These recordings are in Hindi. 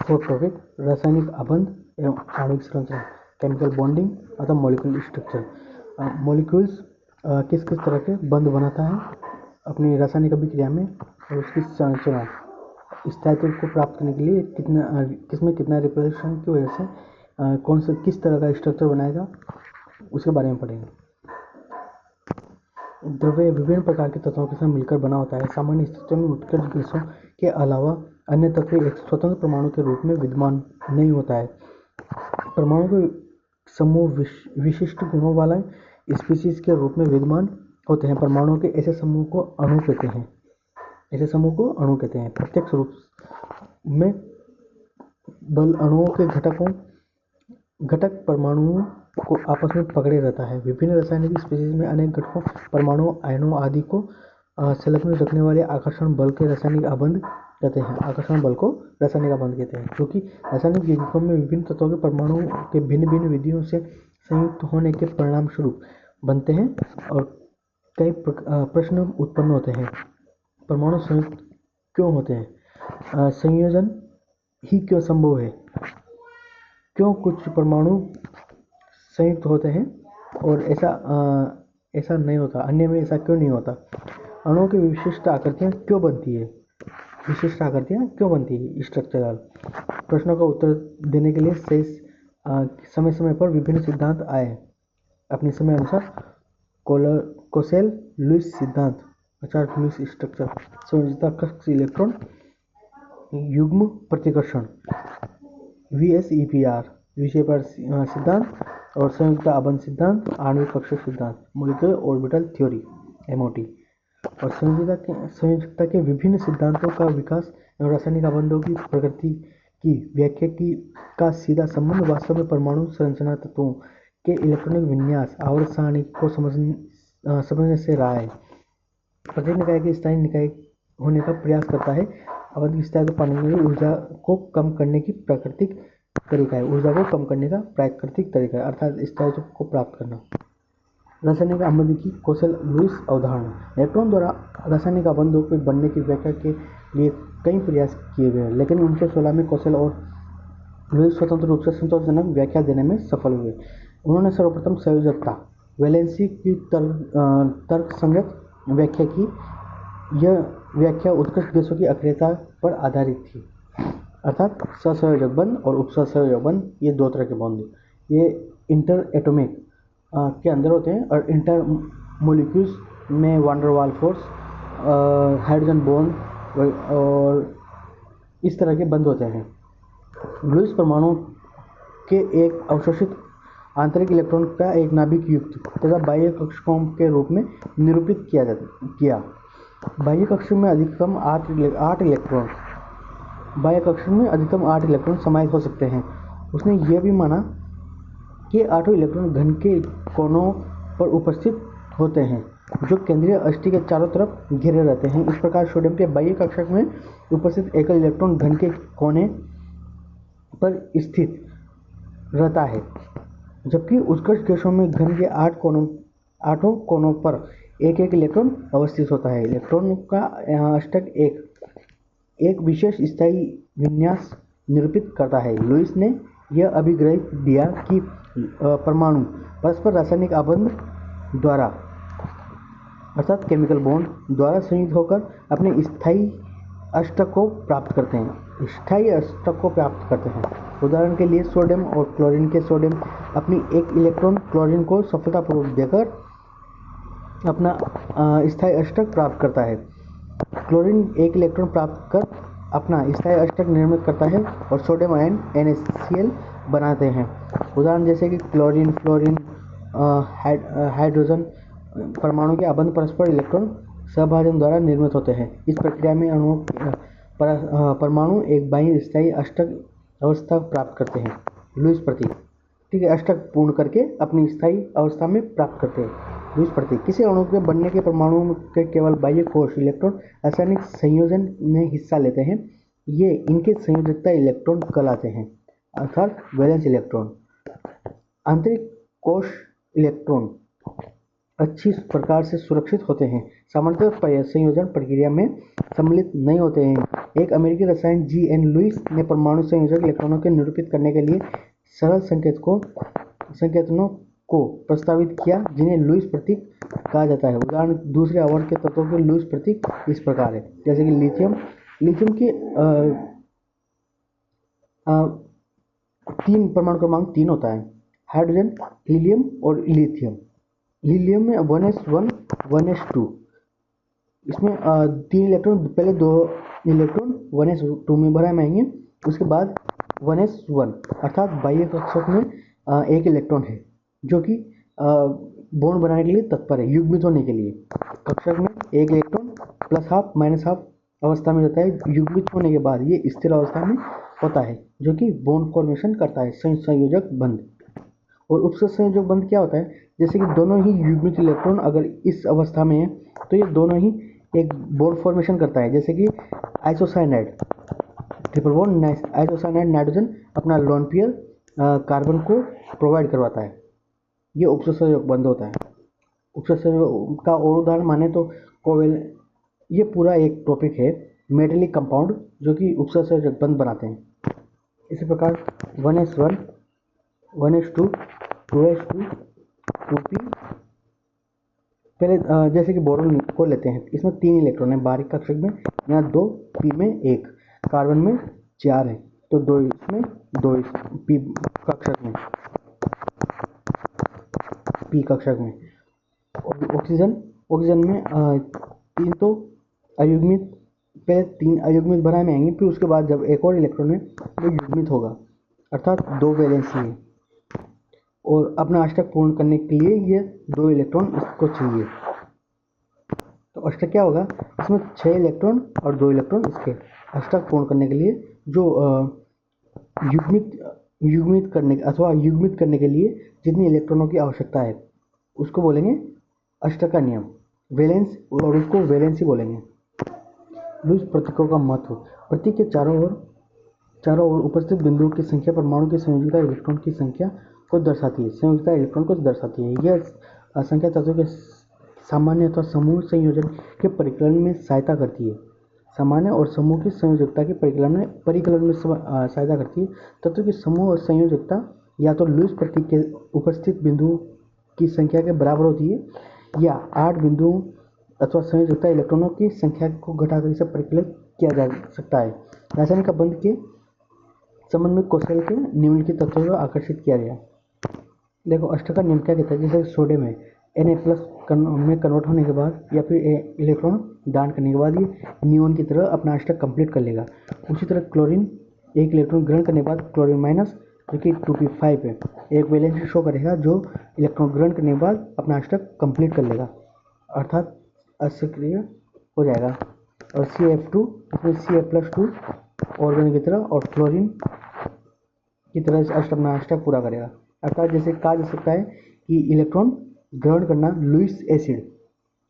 फोर्थ टॉपिक रासायनिक अबंध एवं आणविक संरचना, केमिकल बॉन्डिंग अथवा मॉलिक्यूलर स्ट्रक्चर। मॉलिक्यूल्स किस किस तरह के बंध बनाता है अपनी रासायनिक अभिक्रिया में, और उसकी संरचना स्थायित्व को प्राप्त करने के लिए किसमें कितना रिपल्शन की वजह से कौन सा किस तरह का स्ट्रक्चर बनाएगा, उसके बारे में पढ़ेंगे। द्रव्य विभिन्न प्रकार के तत्वों के साथ मिलकर बना होता है। सामान्य स्थितियों में उत्कृष्ट गैसों के अलावा अन्य तत्व एक स्वतंत्र परमाणु के रूप में विद्यमान नहीं होता है। परमाणु के समूह विशिष्ट गुणों वाला स्पीशीज के रूप में विद्यमान होते हैं। परमाणुओं के ऐसे समूह को अणु कहते हैं। प्रत्यक्ष रूप में बल अणुओं के घटक परमाणुओं को आपस में पकड़े रहता है। विभिन्न रासायनिक स्पीशीज में अनेक घटकों, परमाणुओं, आयनों आदि को संलग्न रखने वाले आकर्षण बल के रासायनिक अबंध कहते हैं। आकर्षण बल को रासायनिक अबंध कहते हैं, क्योंकि रासायनिक यौगिकों में विभिन्न तत्वों के परमाणुओं के भिन्न भिन्न विधियों से संयुक्त होने के परिणाम स्वरूप बनते हैं और कई प्रश्न उत्पन्न होते हैं। परमाणु संयुक्त क्यों होते हैं? संयोजन ही क्यों संभव है? क्यों कुछ परमाणु संयुक्त होते हैं और ऐसा नहीं होता, अन्य में ऐसा क्यों नहीं होता? अणुओं की विशिष्ट आकृतियाँ क्यों बनती है? स्ट्रक्चरल प्रश्नों का उत्तर देने के लिए समय समय पर विभिन्न सिद्धांत आए। अपने समय अनुसार कोसेल लुईस सिद्धांत, लुईस स्ट्रक्चर, संयोजकता कक्ष इलेक्ट्रॉन युग्म प्रतिकर्षण, VSEPR विषय पर सिद्धांत, और संयुक्ता अबंध सिद्धांत, आणविक कक्ष सिद्धांत, मॉलिक्यूलर ऑर्बिटल थ्योरी MOT, और संयोजकता के विभिन्न सिद्धांतों का विकास एवं रासायनिक अबंधों की प्रकृति की व्याख्या का सीधा संबंध वास्तव में परमाणु संरचना, तत्वों के इलेक्ट्रॉनिक विन्यास, आवर्त सारणी को समझने से रहा है। प्रत्येक निकाय के स्थायी निकाय होने का प्रयास करता है। अबंध की स्थायित्व पाने के लिए ऊर्जा को कम करने का प्राकृतिक तरीका है, अर्थात स्थायित्व को प्राप्त करना। रासायनिक अबंध की कोसेल लुईस अवधारणा। इलेक्ट्रॉन द्वारा रासायनिक अबंधों के बनने की व्याख्या के लिए कई प्रयास किए गए, लेकिन 1916 में कोसेल और लुईस स्वतंत्र रूप से संतोषजनक व्याख्या देने में सफल हुए। उन्होंने सर्वप्रथम संयोजकता, वैलेंसी की तर्कसंगत व्याख्या की। यह व्याख्या उत्कृष्ट गैसों की अक्रियता पर आधारित थी, अर्थात सहसंयोजक बंध और उपसहसंयोजक बंध, ये दो तरह के बंध, ये इंटर एटॉमिक के अंदर होते हैं, और इंटर मोलिक्यूल्स में van der Waals force, hydrogen bond और इस तरह के बंध होते हैं। लुईस परमाणु के एक अवशोषित आंतरिक इलेक्ट्रॉन का एक नाभिक युक्त तथा बाह्य कक्षकों के रूप में निरूपित किया। बाह्य कक्ष में अधिकतम 8 इलेक्ट्रॉन समाहित हो सकते हैं। उसने यह भी माना कि 8 इलेक्ट्रॉन घन के कोनों पर उपस्थित होते हैं, जो केंद्रीय अष्टि के चारों तरफ घिरे रहते हैं। इस प्रकार सोडियम के बाह्य कक्षक में उपस्थित एकल इलेक्ट्रॉन घन के कोने पर स्थित रहता है, जबकि उत्कृष्ट गैसों में घन के 8 कोनों पर एक इलेक्ट्रॉन अवस्थित होता है। इलेक्ट्रॉन का अष्टक एक विशेष स्थायी विन्यास निरूपित करता है। लुईस ने यह अभिग्रहित दिया कि परमाणु परस्पर रासायनिक अबंध द्वारा, अर्थात केमिकल बॉन्ड द्वारा संयुक्त होकर अपने स्थायी अष्टक को प्राप्त करते हैं। उदाहरण के लिए सोडियम और क्लोरीन के सोडियम अपनी एक इलेक्ट्रॉन क्लोरीन को सफलतापूर्वक देकर अपना स्थायी अष्टक प्राप्त करता है। क्लोरीन एक इलेक्ट्रॉन प्राप्त कर अपना स्थायी अष्टक निर्मित करता है और सोडियम आयन NaCl बनाते हैं। उदाहरण जैसे कि क्लोरीन, फ्लोरीन, हाइड्रोजन परमाणु के अबंध परस्पर इलेक्ट्रॉन सहभाजन द्वारा निर्मित होते हैं। इस प्रक्रिया में परमाणु एक बाह्य स्थायी अष्टक अवस्था प्राप्त करते हैं। लुईस प्रतीक, ठीक है, अष्टक पूर्ण करके अपनी स्थायी अवस्था में प्राप्त करते हैं। लुईस प्रतीक, किसी अणु के बनने के परमाणु के केवल बाह्य कोश इलेक्ट्रॉन रासायनिक संयोजन में हिस्सा लेते हैं। ये इनके संयोजकता इलेक्ट्रॉन कहलाते हैं, अर्थात वैलेंस इलेक्ट्रॉन। आंतरिक कोश इलेक्ट्रॉन अच्छी प्रकार से सुरक्षित होते हैं, सामान्यतः संयोजन प्रक्रिया में सम्मिलित नहीं होते हैं। एक अमेरिकी रसायन जी.एन. लुईस ने परमाणु संयोजक इलेक्ट्रॉनों को निरूपित करने के लिए सरल संकेतनों को प्रस्तावित किया, जिन्हें लुईस प्रतीक कहा जाता है। उदाहरण दूसरे आवर्त के तत्वों के लुईस प्रतीक इस प्रकार है, जैसे कि लिथियम की 3 परमाणु क्रमांक 3 होता है। हाइड्रोजन, हीलियम और लिथियम। हीलियम में 1s1 1s2, इसमें 3 इलेक्ट्रॉन, पहले 2 इलेक्ट्रॉन 1s2 में भरा आएंगे, उसके बाद 1s1 अर्थात बाह्य कक्षक में 1 इलेक्ट्रॉन है, जो कि बॉन्ड बनाने के लिए तत्पर है, युग्मित होने के लिए। कक्षक में 1 electron plus half minus half अवस्था में रहता है। युग्मित होने के बाद ये स्थिर अवस्था में होता है, जो कि बॉन्ड फॉर्मेशन करता है, संयोजक बंध। और उपसंयोजक बंध क्या होता है? जैसे कि दोनों ही युग्मित इलेक्ट्रॉन अगर इस अवस्था में है तो ये दोनों ही एक बॉन्ड फॉर्मेशन करता है, जैसे कि isocyanide, triple bond isocyanide nitrogen अपना लोन पेयर कार्बन को प्रोवाइड करवाता है। ये उपसंयोजक बंध होता है। उपसंयोजक का और उदाहरण माने तो कोवेल, ये पूरा एक टॉपिक है, मेटेलिक कंपाउंड जो कि उपसंयोजक बंध बनाते हैं। इसी प्रकार 1s1 1s2 2s2 2p, पहले जैसे कि बोरोन को लेते हैं, इसमें 3 इलेक्ट्रॉन है बाहरी कक्षक में, यहाँ 2, p में 1, कार्बन में 4 है, तो 2 इसमें 2 p कक्षक में। ऑक्सीजन में 3 तो अयुग्मित, पहले 3 अयुग्मित भरा में आएंगे, फिर उसके बाद जब एक और इलेक्ट्रॉन है वो युग्मित होगा, अर्थात 2 वैलेंसी है, और अपना अष्टक पूर्ण करने के लिए ये 2 इलेक्ट्रॉन इसको चाहिए। तो अष्टक क्या होगा? इसमें 6 इलेक्ट्रॉन और 2 इलेक्ट्रॉन इसके अष्टक पूर्ण करने के लिए जो युग्मित करने के लिए जितनी इलेक्ट्रॉनों की आवश्यकता है उसको बोलेंगे अष्टक का नियम, वैलेंस, और उसको वैलेंसी बोलेंगे। लुईस प्रतीकों का महत्व। प्रतीक के चारों ओर उपस्थित बिंदुओं की संख्या परमाणु की संयोजकता इलेक्ट्रॉन की संख्या को दर्शाती है। संयोजकता इलेक्ट्रॉन को दर्शाती है। यह संख्या तत्वों के सामान्य अथवा समूह संयोजन के परिकलन में सहायता करती है। सामान्य और समूह की संयोजकता के परिकलन में सहायता करती है। तत्व की समूह और संयोजकता या तो लुईस प्रतीक के उपस्थित बिंदुओं की संख्या के बराबर होती है, या 8 बिंदुओं अथवा संयोजकता इलेक्ट्रॉनों की संख्या को घटाकर इसे परिकलित किया जा सकता है। रासायनिक बंध के संबंध में कोसेल के निम्नलिखित तत्वों को आकर्षित किया गया। देखो, अष्टक का नियम क्या कहता है? जैसे सोडियम है, Na+ में कन्वर्ट होने के बाद या फिर इलेक्ट्रॉन दान करने के बाद ये नियोन की तरह अपना अष्टक कंप्लीट कर लेगा। उसी तरह क्लोरीन 1 इलेक्ट्रॉन ग्रहण करने के बाद क्लोरीन माइनस, जो कि 2p5 है, एक वैलेंसी शो करेगा जो इलेक्ट्रॉन ग्रहण करने के बाद अपना अष्टक कंप्लीट कर लेगा, अर्थात असक्रिय हो जाएगा। और CF2, इसमें Ca+2 ऑर्गेनिक की तरह और फ्लोरीन की तरह अपना अष्टक पूरा करेगा। अर्थात जैसे कहा जा सकता है कि इलेक्ट्रॉन ग्रहण करना लुईस एसिड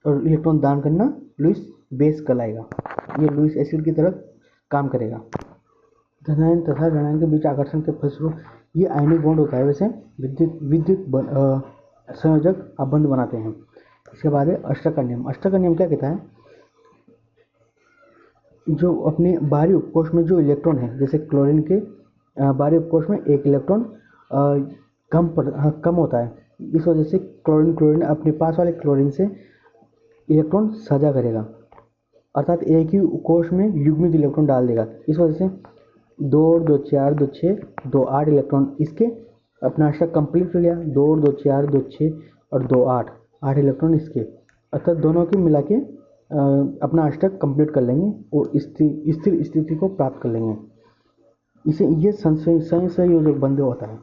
और इलेक्ट्रॉन दान करना लुईस बेस कहलाएगा। ये लुईस एसिड की तरह काम करेगा। धनायन तथा ऋणायन के बीच आकर्षण के फलस्वरूप ये आयनिक बॉन्ड होता है। वैसे विद्युत संयोजक बंध बनाते हैं। इसके बाद है अष्टक का नियम। अष्टक का नियम क्या कहता है? जो अपने बाहरी उपकोष में जो इलेक्ट्रॉन है, जैसे क्लोरीन के बाहरी उपकोष में 1 इलेक्ट्रॉन कम होता है, इस वजह से क्लोरीन अपने पास वाले क्लोरीन से इलेक्ट्रॉन साझा करेगा, अर्थात एक ही कोष में युग्मित इलेक्ट्रॉन डाल देगा। इस वजह से 2 और 2 4 2 6 2 8 इलेक्ट्रॉन इसके अपना अष्टक कंप्लीट कर लिया। 2 और 2 4 2 6 और 2 8 इलेक्ट्रॉन इसके, अर्थात दोनों के मिला के अपना अष्टक कंप्लीट कर लेंगे और स्थिर स्थिति को प्राप्त कर लेंगे। इसे ये संयोजक बंध होता है।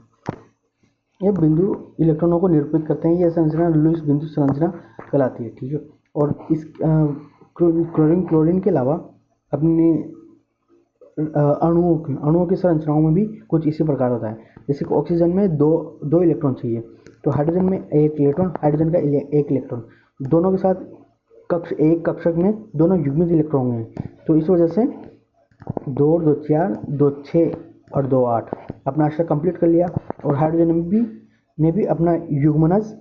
ये बिंदु इलेक्ट्रॉनों को निरूपित करते हैं। यह संरचना लुईस बिंदु संरचना कहलाती है। ठीक है। और इस क्लोरीन के अलावा अपने अणुओं की संरचनाओं में भी कुछ इसी प्रकार होता है। जैसे कि ऑक्सीजन में दो इलेक्ट्रॉन चाहिए, तो हाइड्रोजन में 1 इलेक्ट्रॉन, हाइड्रोजन का 1 इलेक्ट्रॉन, दोनों के साथ एक कक्षक में दोनों युग्मित इलेक्ट्रॉन हैं। तो इस वजह से 2 और 2 4 2 6 और 2 8 अपना अष्टक कंप्लीट कर लिया। और हाइड्रोजन ने भी अपना युग्मनज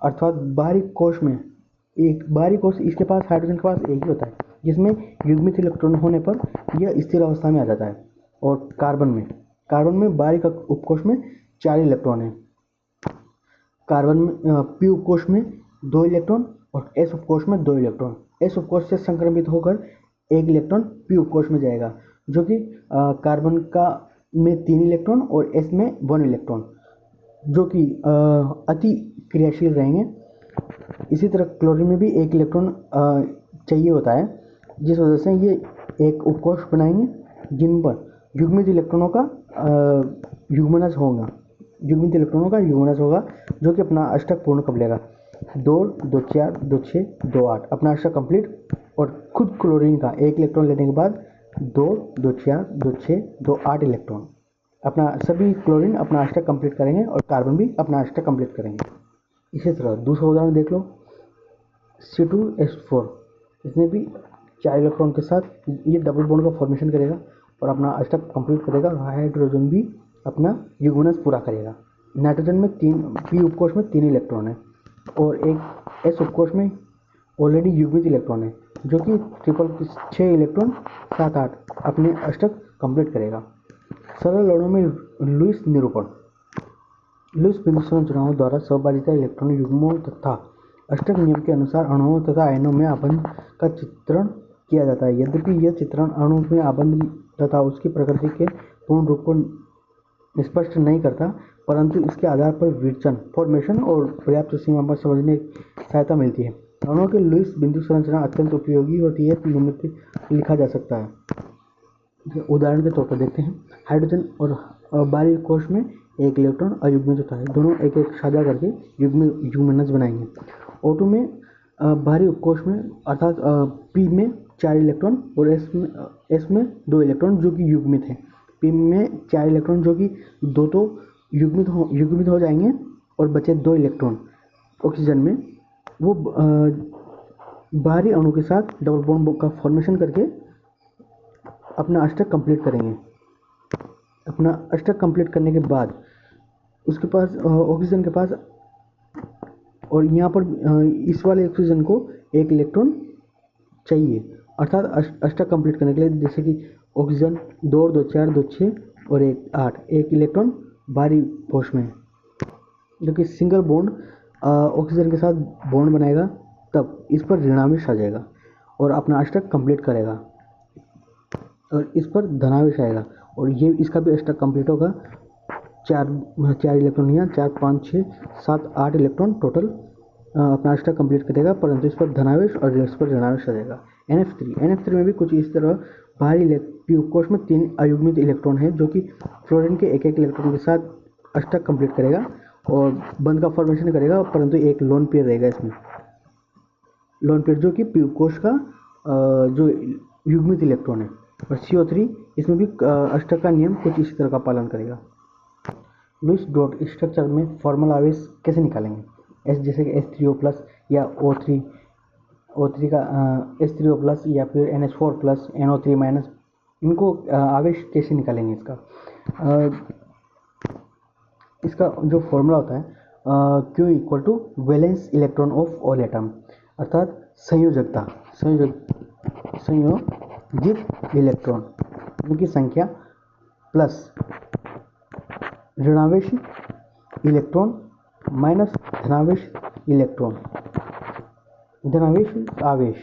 अर्थात बाहरी कोश में एक बाहरी कोश इसके पास हाइड्रोजन के पास एक ही होता है, जिसमें युग्मित इलेक्ट्रॉन होने पर यह स्थिर अवस्था में आ जाता है। और कार्बन में बाहरी उपकोश में 4 इलेक्ट्रॉन है। कार्बन में पी उपकोश में 2 इलेक्ट्रॉन और एस उपकोश में 2 इलेक्ट्रॉन। एस उपकोश से संक्रमित होकर 1 इलेक्ट्रॉन पी उपकोश में जाएगा, जो कि कार्बन का में 3 इलेक्ट्रॉन और एस में 1 इलेक्ट्रॉन, जो कि अति क्रियाशील रहेंगे। इसी तरह क्लोरीन में भी 1 इलेक्ट्रॉन चाहिए होता है, जिस वजह से ये एक उपकोश बनाएंगे जिन पर युग्मित इलेक्ट्रॉनों का युग्मनज होगा, जो कि अपना अष्टक पूर्ण कर लेगा। 2, 2, 4, 2, 6, 2, 8 अपना अष्टक कंप्लीट। और खुद क्लोरीन का 1 इलेक्ट्रॉन लेने के बाद 2, 2, 4, 2, 6, 2, 8 इलेक्ट्रॉन अपना सभी क्लोरीन अपना अष्टक कंप्लीट करेंगे और कार्बन भी अपना अष्टक कंप्लीट करेंगे। इसी तरह दूसरा उदाहरण देख लो, C2H4। इसमें भी 4 इलेक्ट्रॉन के साथ ये डबल बॉन्ड का फॉर्मेशन करेगा और अपना अष्टक कंप्लीट करेगा। हाइड्रोजन भी अपना युग्मनज पूरा करेगा। नाइट्रोजन में 3 पी उपकोश में 3 इलेक्ट्रॉन है और एक एस उपकोश में ऑलरेडी युग्मित इलेक्ट्रॉन है, जो कि 6 इलेक्ट्रॉन 7, 8 अपने अष्टक कंप्लीट करेगा। सरल अणुओं में लुईस निरूपण। लुईस बिंदु संरचनाओं द्वारा सहभागिता इलेक्ट्रॉन युग्मों तथा अष्टक नियम के अनुसार अणुओं तथा आयनों में आबंध का चित्रण किया जाता है। यद्यपि यह चित्रण अणु में आबंध तथा उसकी प्रकृति के पूर्ण रूप को स्पष्ट नहीं करता, परंतु इसके आधार पर विचलन, फॉर्मेशन और पर्याप्त सीमा पर समझने की सहायता मिलती है। अणुओं के लुईस बिंदु संरचना अत्यंत उपयोगी होती है, निम्नलिखित लिखा जा सकता है। उदाहरण के तौर पर देखते हैं, हाइड्रोजन और बाहरी कोश में 1 इलेक्ट्रॉन अयुग्मित होता है। दोनों एक एक साझा करके युग्मनज बनाएंगे। O2 में बाहरी उपकोश में अर्थात P में 4 इलेक्ट्रॉन और S में 2 इलेक्ट्रॉन जो कि युग्मित है। P में 4 इलेक्ट्रॉन जो कि दो तो युग्मित हो जाएंगे और बचे 2 इलेक्ट्रॉन ऑक्सीजन में वो बाहरी अणु के साथ डबल बॉन्ड का फॉर्मेशन करके अपना अष्टक कंप्लीट करेंगे। अपना अष्टक कंप्लीट करने के बाद उसके पास ऑक्सीजन के पास और यहाँ पर इस वाले ऑक्सीजन को 1 इलेक्ट्रॉन चाहिए, अर्थात अष्टक कंप्लीट करने के लिए। जैसे कि ऑक्सीजन 2, 2, 4, 2, 6 और 1, 8 1 इलेक्ट्रॉन बाहरी कोश में, जो कि सिंगल बॉन्ड ऑक्सीजन के साथ बॉन्ड बनाएगा, तब इस पर ऋणावेश आ जाएगा और अपना अष्टक कंप्लीट करेगा और इस पर धनावेश आएगा और ये इसका भी अष्टक कंप्लीट होगा। 4 इलेक्ट्रॉन यहाँ 4, 5, 6, 7, 8 इलेक्ट्रॉन टोटल अपना अष्टक कंप्लीट करेगा, परंतु इस पर धनावेश और इस पर ऋणावेश आ जाएगा। NF3 में भी कुछ इस तरह बाहरी पी उपकोश में 3 अयुग्मित इलेक्ट्रॉन है, जो कि फ्लोरीन के 1 इलेक्ट्रॉन के साथ अष्टक कंप्लीट करेगा और बंध का फॉर्मेशन करेगा, परंतु एक लोन पेयर रहेगा इसमें। लोन पेयर जो कि पी उपकोश का जो युग्मित इलेक्ट्रॉन है। और CO3 इसमें भी अष्टक का नियम कुछ इसी तरह का पालन करेगा। लुईस डॉट स्ट्रक्चर में फॉर्मल आवेश कैसे निकालेंगे? जैसे कि H3O+ या O3 का H3O+ या फिर NH4+, NO3-, इनको आवेश कैसे निकालेंगे? इसका जो फॉर्मूला होता है Q = valence electron of all atom, अर्थात संयोजकता, संयोजित इलेक्ट्रॉन उनकी संख्या प्लस ऋणावेश इलेक्ट्रॉन माइनस धनावेश इलेक्ट्रॉन, आवेश।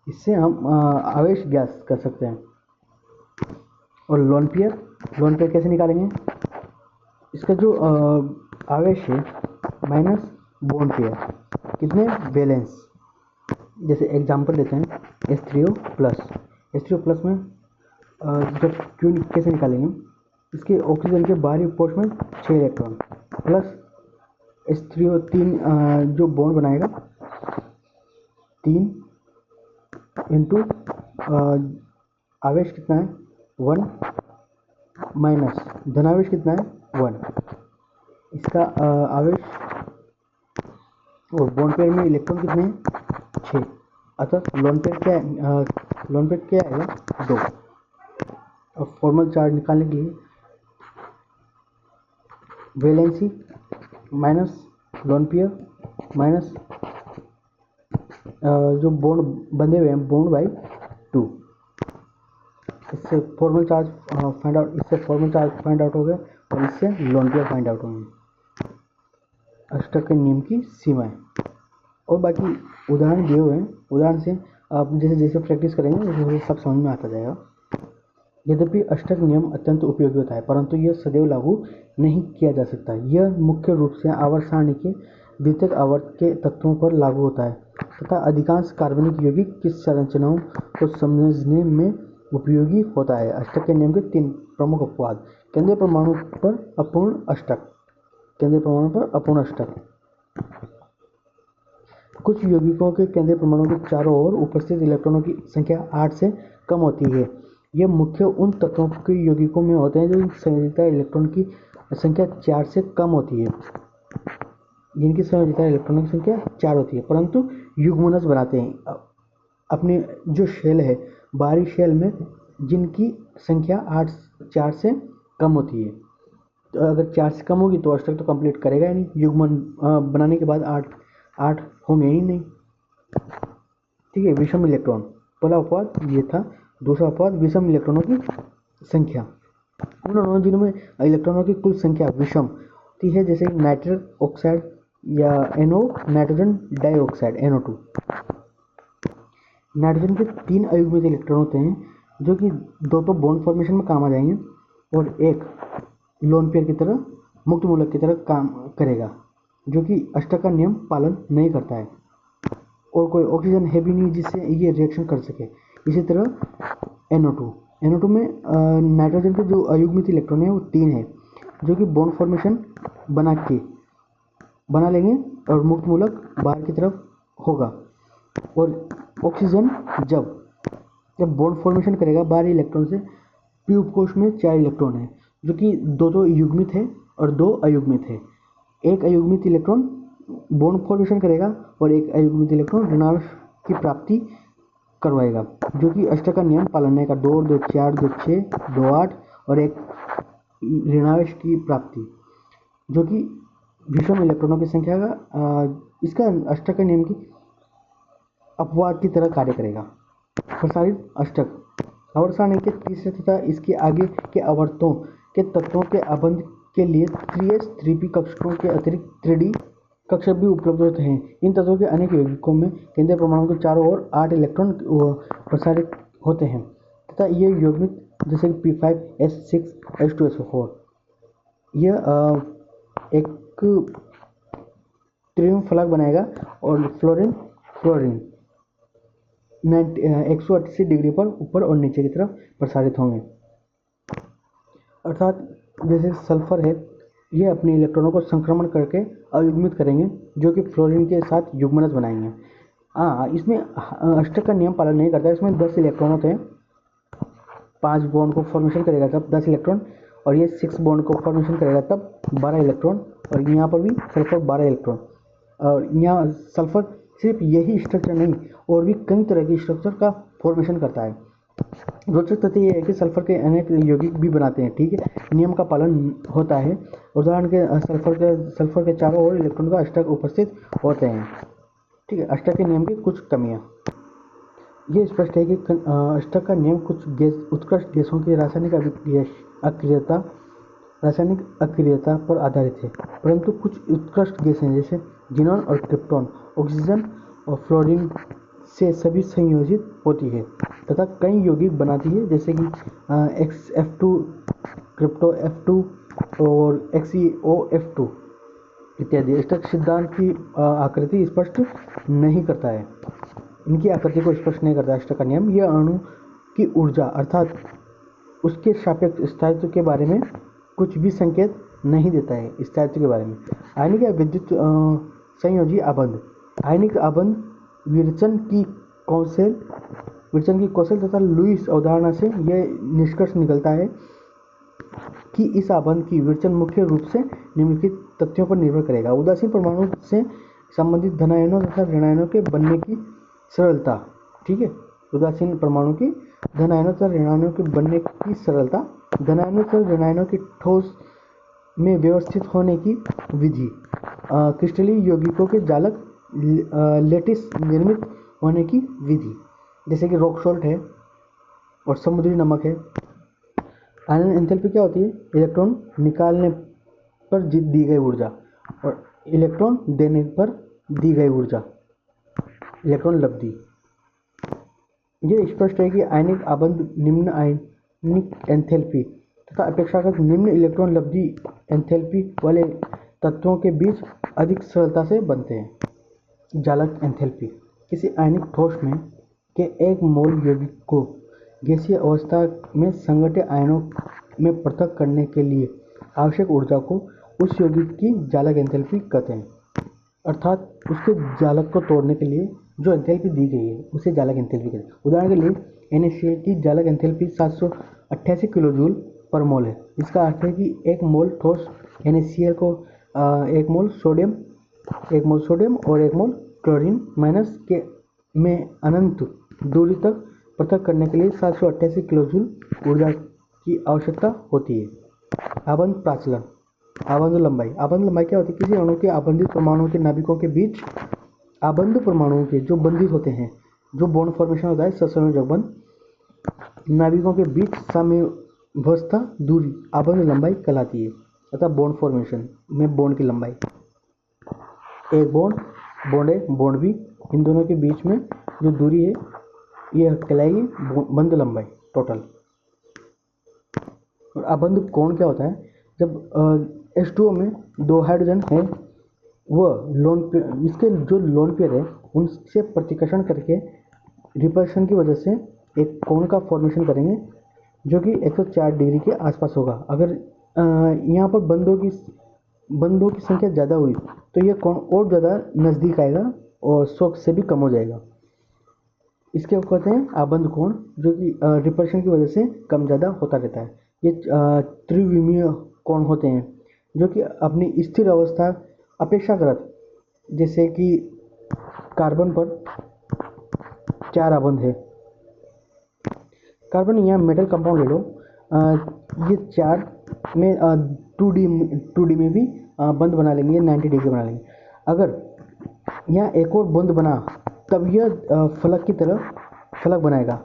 इससे हम आवेश ज्ञात कर सकते हैं। और लोन पेयर कैसे निकालेंगे? इसका जो आवेश है माइनस बॉन्ड पेयर, कितने वैलेंस। जैसे एग्जांपल लेते हैं H3O+ में जब क्यू कैसे निकालेंगे? इसके ऑक्सीजन के बाहरी उपकोश में 6 इलेक्ट्रॉन प्लस H3O 3 जो बॉन्ड बनाएगा 3 इंटू आवेश कितना है 1 माइनस धनावेश कितना है 1। इसका आवेश और बॉन्ड पेयर में इलेक्ट्रॉन कितने हैं 6, अतः लोन पेयर क्या आएगा 2। और फॉर्मल चार्ज निकालने के लिए valency minus lone pair minus जो बॉन्ड बंधे हुए हैं बॉन्ड बाई 2। इससे फॉर्मल चार्ज फाइंड आउट, इससे फॉर्मल चार्ज फाइंड आउट हो गया और इससे लोन पेयर फाइंड आउट होंगे। अस्टक के नियम की सीमाएं और बाकी उदाहरण दिए हुए हैं, उदाहरण से आप जैसे जैसे प्रैक्टिस करेंगे वैसे सब समझ में आता जाएगा। यद्यपि अष्टक नियम अत्यंत उपयोगी होता है परंतु यह सदैव लागू नहीं किया जा सकता। यह मुख्य रूप से आवर्त सारणी के द्वितीयक आवर्त के तत्वों पर लागू होता है तथा अधिकांश कार्बनिक यौगिक की संरचनाओं को समझने में उपयोगी होता है। अष्टक के नियम के 3 प्रमुख अपवाद: केंद्रीय परमाणु पर अपूर्ण अष्टक, केंद्रीय परमाणु पर अपूर्ण अष्टक। कुछ यौगिकों के केंद्रीय परमाणु के चारों ओर उपस्थित इलेक्ट्रॉनों की संख्या 8 से कम होती है। यह मुख्य उन तत्वों के यौगिकों में होते हैं जो संयोजित इलेक्ट्रॉन की संख्या 4 से कम होती है, जिनकी संयोजित इलेक्ट्रॉनों की संख्या 4 होती है परंतु युग्मनज बनाते हैं। अपने जो शेल है बाहरी शेल में जिनकी संख्या 4 से कम होती है, तो अगर 4 से कम होगी तो अष्टक तो कंप्लीट करेगा ही नहीं, युग्मन बनाने के बाद 8 होंगे ही नहीं। ठीक है, विषम इलेक्ट्रॉन, पहला अपवाद ये था। दूसरा अपवाद विषम इलेक्ट्रॉनों की संख्या। उन अणुओं जिनमें इलेक्ट्रॉनों की कुल संख्या विषम होती है जैसे नाइट्रस ऑक्साइड या NO, nitrogen dioxide NO2। Nitrogen के 3 अयुग्मित इलेक्ट्रॉन होते हैं जो कि 2 तो बॉन्ड फॉर्मेशन में काम आ जाएंगे और एक लोन पेयर की तरह मुक्त मूलक की तरह काम करेगा, जो कि अष्टक का नियम पालन नहीं करता है और कोई ऑक्सीजन है भी नहीं जिससे ये रिएक्शन कर सके। इसी तरह NO2 में नाइट्रोजन के जो अयुग्मित इलेक्ट्रॉन है वो 3 है जो कि बॉन्ड फॉर्मेशन बना लेंगे और मुक्त मूलक बाहर की तरफ होगा। और ऑक्सीजन जब बॉन्ड फॉर्मेशन करेगा बाहरी इलेक्ट्रॉन से, पी उपकोष में 4 इलेक्ट्रॉन है जो कि 2 युग्मित है और 2 अयुग्मित है। एक अयुग्मित इलेक्ट्रॉन बॉन्ड फॉर्मेशन करेगा और एक अयुग्मित इलेक्ट्रॉन ऋणावेश की प्राप्ति करवाएगा, जो कि अष्टक का नियम पालन नहीं करता। 2 और 2 4, 2 6, 2 8 और एक ऋणावेश की प्राप्ति, जो कि विषम इलेक्ट्रॉनों की संख्या का इसका अष्टक के नियम की अपवाद की तरह कार्य करेगा। प्रसारित अष्टक आवर्त सारणी के तीसरे तथा इसके आगे के आवर्तों के तत्वों के आबंध के लिए 3s 3p कक्षकों के अतिरिक्त 3d कक्षक भी उपलब्ध होते हैं। इन तत्वों के अनेक यौगिकों में केंद्रीय परमाणु के चारों ओर 8 इलेक्ट्रॉन प्रसारित होते हैं तथा ये यौगिक जैसे कि P5S6 H2SO4 यह एक त्रिविम फलक बनाएगा और फ्लोरीन 180 डिग्री पर ऊपर और नीचे की तरफ प्रसारित होंगे। अर्थात जैसे सल्फर है, ये अपने इलेक्ट्रॉनों को संक्रमण करके अयुग्मित करेंगे जो कि फ्लोरीन के साथ युग्मनज बनाएंगे। इसमें अष्टक का नियम पालन नहीं करता है। इसमें 10 इलेक्ट्रॉन होते हैं, 5 बॉन्ड को फॉर्मेशन करेगा तब 10 इलेक्ट्रॉन, और ये 6 बॉन्ड को फॉर्मेशन करेगा तब 12 इलेक्ट्रॉन, और यहाँ पर भी सल्फर 12 इलेक्ट्रॉन। और यहाँ सल्फर सिर्फ यही स्ट्रक्चर नहीं और भी कई तरह की स्ट्रक्चर का फॉर्मेशन करता है। रोचक तथ्य यह है कि सल्फर के अनेक यौगिक भी बनाते हैं। ठीक है, नियम का पालन होता है। उदाहरण के सल्फर के चारों ओर इलेक्ट्रॉन का अष्टक उपस्थित होते हैं। ठीक है, अष्टक के नियम की कुछ कमियां। ये स्पष्ट है कि अष्टक का नियम कुछ उत्कृष्ट गैसों की रासायनिक अक्रियता पर आधारित है, परंतु कुछ उत्कृष्ट गैसें जैसे जिनॉन और क्रिप्टॉन ऑक्सीजन और फ्लोरीन से सभी संयोजित होती है तथा कई यौगिक बनाती है जैसे कि XF2, क्रिप्टो F2 और XeOF2 इत्यादि। अष्टक सिद्धांत की आकृति स्पष्ट नहीं करता है, इनकी आकृति को स्पष्ट नहीं करता अष्टक का नियम। यह अणु की ऊर्जा अर्थात उसके सापेक्ष स्थायित्व के बारे में कुछ भी संकेत नहीं देता है। स्थायित्व के बारे में आयनिक या विद्युत संयोजी आबंध, आयनिक आबंध विरचन की कौशल तथा लुईस अवधारणा से यह निष्कर्ष निकलता है कि इस आबंध की विरचन मुख्य रूप से निम्नलिखित तथ्यों पर निर्भर करेगा। उदासीन परमाणु से संबंधित धनायनों तथा ऋणायनों के बनने की सरलता। ठीक है, उदासीन परमाणु की धनायनों तथा ऋणायनों के बनने की सरलता, धनायनों तथा ऋणायनों की ठोस में व्यवस्थित होने की विधि, क्रिस्टलीय यौगिकों के जालक लेटिस निर्मित होने की विधि, जैसे कि रॉक सॉल्ट है और समुद्री नमक है। आयनन एंथैल्पी क्या होती है? इलेक्ट्रॉन निकालने पर दी गई ऊर्जा और इलेक्ट्रॉन देने पर दी गई ऊर्जा, इलेक्ट्रॉन लब्धि। ये स्पष्ट है कि आयनिक आबंध निम्न आयनिक एंथैल्पी तथा अपेक्षाकृत निम्न इलेक्ट्रॉन लब्धि एंथैल्पी वाले तत्वों के बीच अधिक सरलता से बनते हैं। जालक एंथैल्पी किसी आयनिक ठोस में के एक मोल यौगिक को गैसीय अवस्था में संगठित आयनों में पृथक करने के लिए आवश्यक ऊर्जा को उस यौगिक की जालक एंथैल्पी कहते हैं, अर्थात उसके जालक को तोड़ने के लिए जो एंथैल्पी दी गई है उसे जालक एंथैल्पी कहते हैं। उदाहरण के लिए NaCl की जालक एंथैल्पी 788 किलो जूल पर मोल है। इसका अर्थ है कि एक मोल ठोस NaCl को एक मोल सोडियम और एक मोल क्लोरीन माइनस के में अनंत दूरी तक पृथक करने के लिए 788 किलो जूल ऊर्जा की आवश्यकता होती है। आबंध प्राचलन, आबंध लंबाई। आबंध लंबाई क्या होती है? किसी अणु के आबंधित परमाणुओं के नाभिकों के बीच आबंध परमाणुओं के जो बंधित होते हैं, जो बॉन्ड फॉर्मेशन होता है, सहसंयोजक बंध, नाभिकों के बीच साम्यावस्था दूरी आबंध लंबाई कहलाती है, अतः बॉन्ड फॉर्मेशन में बॉन्ड की लंबाई। एक बॉन्ड ए, बॉन्ड बी, इन दोनों के बीच में जो दूरी है यह कहलाएगी बंध लंबाई टोटल। और आबंध कोण क्या होता है? जब H2O में दो हाइड्रोजन है, वह लोन पेयर, इसके जो लोन पेयर है उनसे प्रतिकर्षण करके रिपल्शन की वजह से एक कोण का फॉर्मेशन करेंगे जो कि 104 डिग्री के आसपास होगा। अगर यहाँ पर बंधों की संख्या ज़्यादा हुई तो यह कोण और ज़्यादा नज़दीक आएगा और 100 से भी कम हो जाएगा। इसके कहते हैं आबंध कोण, जो कि रिपल्शन की वजह से कम ज़्यादा होता रहता है। ये त्रिविमीय कोण होते हैं जो कि अपनी स्थिर अवस्था अपेक्षाकृत, जैसे कि कार्बन पर 4 आबंध है। कार्बन यहाँ मेटल कंपाउंड ले लो, ये 4 में 2D में भी बंध बना लेंगे, 90 डिग्री बना लेंगे। अगर यहाँ एक और बंध बना तब यह फलक की तरह फलक बनाएगा।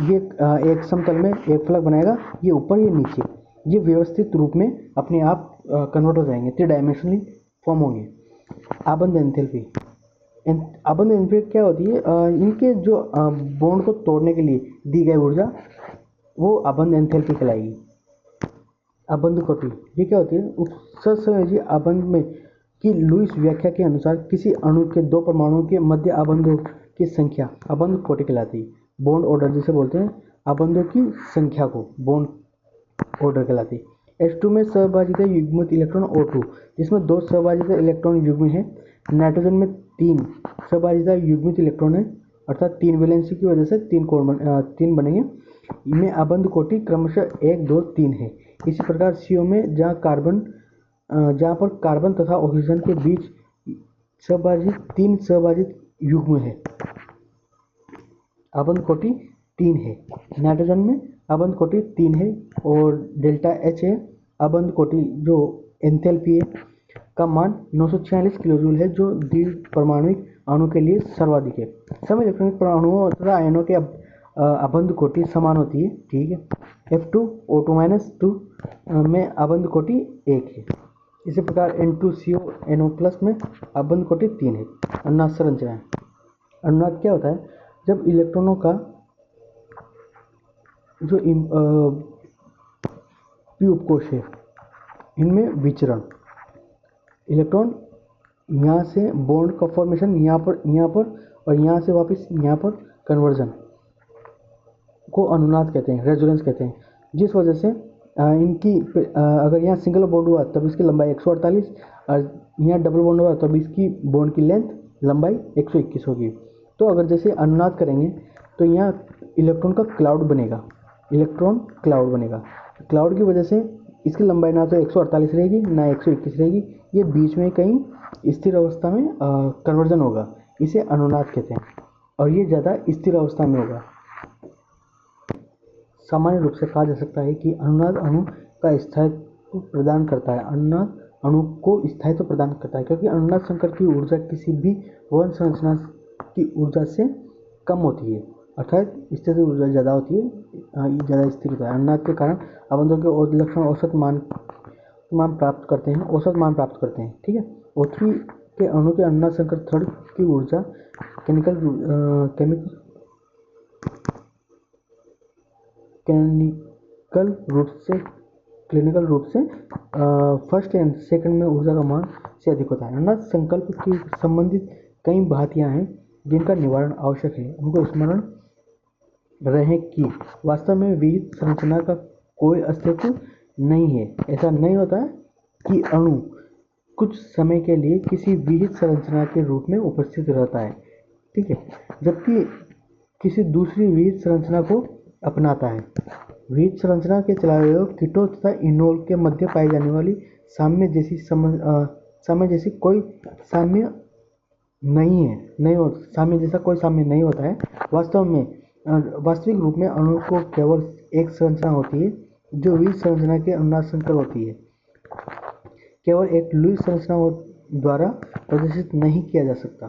ये एक समतल में एक फलक बनाएगा, ये ऊपर ये नीचे, ये व्यवस्थित रूप में अपने आप कन्वर्ट हो जाएंगे, 3 डायमेंशनली फॉर्म होंगे। आबंध एंथैल्पी। आबंध एंथैल्पी क्या होती है? इनके जो बॉन्ड को तोड़ने के लिए दी गई ऊर्जा वो आबंध एंथैल्पी कहलाएगी। आबंध कोटि, ये क्या होती है? सहसंयोजी आबंध में की लुईस व्याख्या के अनुसार किसी अणु के 2 परमाणुओं के मध्य आबंधों की संख्या आबंध कोटि कहलाती है। बॉन्ड ऑर्डर जिसे बोलते हैं, आबंधों की संख्या को बॉन्ड ऑर्डर कहलाती है। H2 में सहभाजिता युग्मित इलेक्ट्रॉन O2, जिसमें 2 सहभाजिता इलेक्ट्रॉन युग्म है। नाइट्रोजन में 3 सहभाजिता युग्मित इलेक्ट्रॉन है, अर्थात 3 वैलेंसी की वजह से 3 बनेंगे। इनमें आबंध कोटि क्रमशः 1, 2, 3 है। इसी प्रकार CO में जहाँ पर कार्बन तथा ऑक्सीजन के बीच 3 सहभाजित युग्म है, आबंध कोटि 3 है। नाइट्रोजन में आबंध कोटि 3 है और डेल्टा H है। आबंध कोटि जो एंथैल्पी है का मान 946 किलो जूल है, जो द्विपरमाणुक अणु के लिए सर्वाधिक है। सभी इलेक्ट्रॉनिक परमाणुओं तथा आयनों के आबंध कोटि समान होती है, ठीक है। F2O2-2 में आबंध कोटि 1 है। इसी प्रकार N2CONO+ में आबंध कोटि 3 है। अनुनाद संरचना। अनुनाद क्या होता है? जब इलेक्ट्रॉनों का जो p उपकोष है इनमें विचरण, इलेक्ट्रॉन यहाँ से बॉन्ड का फॉर्मेशन यहाँ पर और यहाँ से वापस यहाँ पर कन्वर्जन को अनुनाद कहते हैं, रेजोनेंस कहते हैं। जिस वजह से इनकी अगर यहाँ सिंगल बॉन्ड हुआ तब इसकी लंबाई 148 और यहाँ डबल बॉन्ड हुआ तब इसकी बॉन्ड की लेंथ लंबाई 121 होगी। तो अगर जैसे अनुनाद करेंगे तो यहाँ इलेक्ट्रॉन का क्लाउड बनेगा, क्लाउड की वजह से इसकी लंबाई ना तो 148 रहेगी ना 121 रहेगी, ये बीच में कहीं स्थिर अवस्था में कन्वर्जन होगा, इसे अनुनाद कहते हैं और ये ज़्यादा स्थिर अवस्था में होगा। सामान्य रूप से कहा जा सकता है कि अनुनाद अणु का स्थायित्व प्रदान करता है। अनुनाद अणु को स्थायित्व प्रदान करता है, क्योंकि अनुनाद संकर की ऊर्जा किसी भी वहन संरचना की ऊर्जा से कम होती है, अर्थात स्थिर ऊर्जा ज़्यादा होती है, ज़्यादा स्थिर होता है। अनुनाद के कारण अबंधों के लक्षण औसत मान प्राप्त करते हैं, ठीक है। O3 के अणु के अनुनाद संकर थर्ड की ऊर्जा केमिकल क्लिनिकल रूप से फर्स्ट एंड सेकंड में ऊर्जा का मान से अधिक होता है। अनुनाद संकल्प की संबंधित कई बातियां हैं जिनका निवारण आवश्यक है। उनको स्मरण रहे कि वास्तव में विहित संरचना का कोई अस्तित्व नहीं है। ऐसा नहीं होता है कि अणु कुछ समय के लिए किसी विहित संरचना के रूप में उपस्थित रहता है, ठीक है, जबकि किसी दूसरी विहित संरचना को अपनाता है। विहित संरचना के चलावे कीटों तथा इनोल के मध्य पाई जाने वाली साम्य जैसी कोई साम्य नहीं होता है। वास्तविक रूप में अणु को केवल एक संरचना होती है जो विहित संरचना के अनुनाद संकर होती है। केवल एक लुईस संरचना द्वारा प्रदर्शित नहीं किया जा सकता।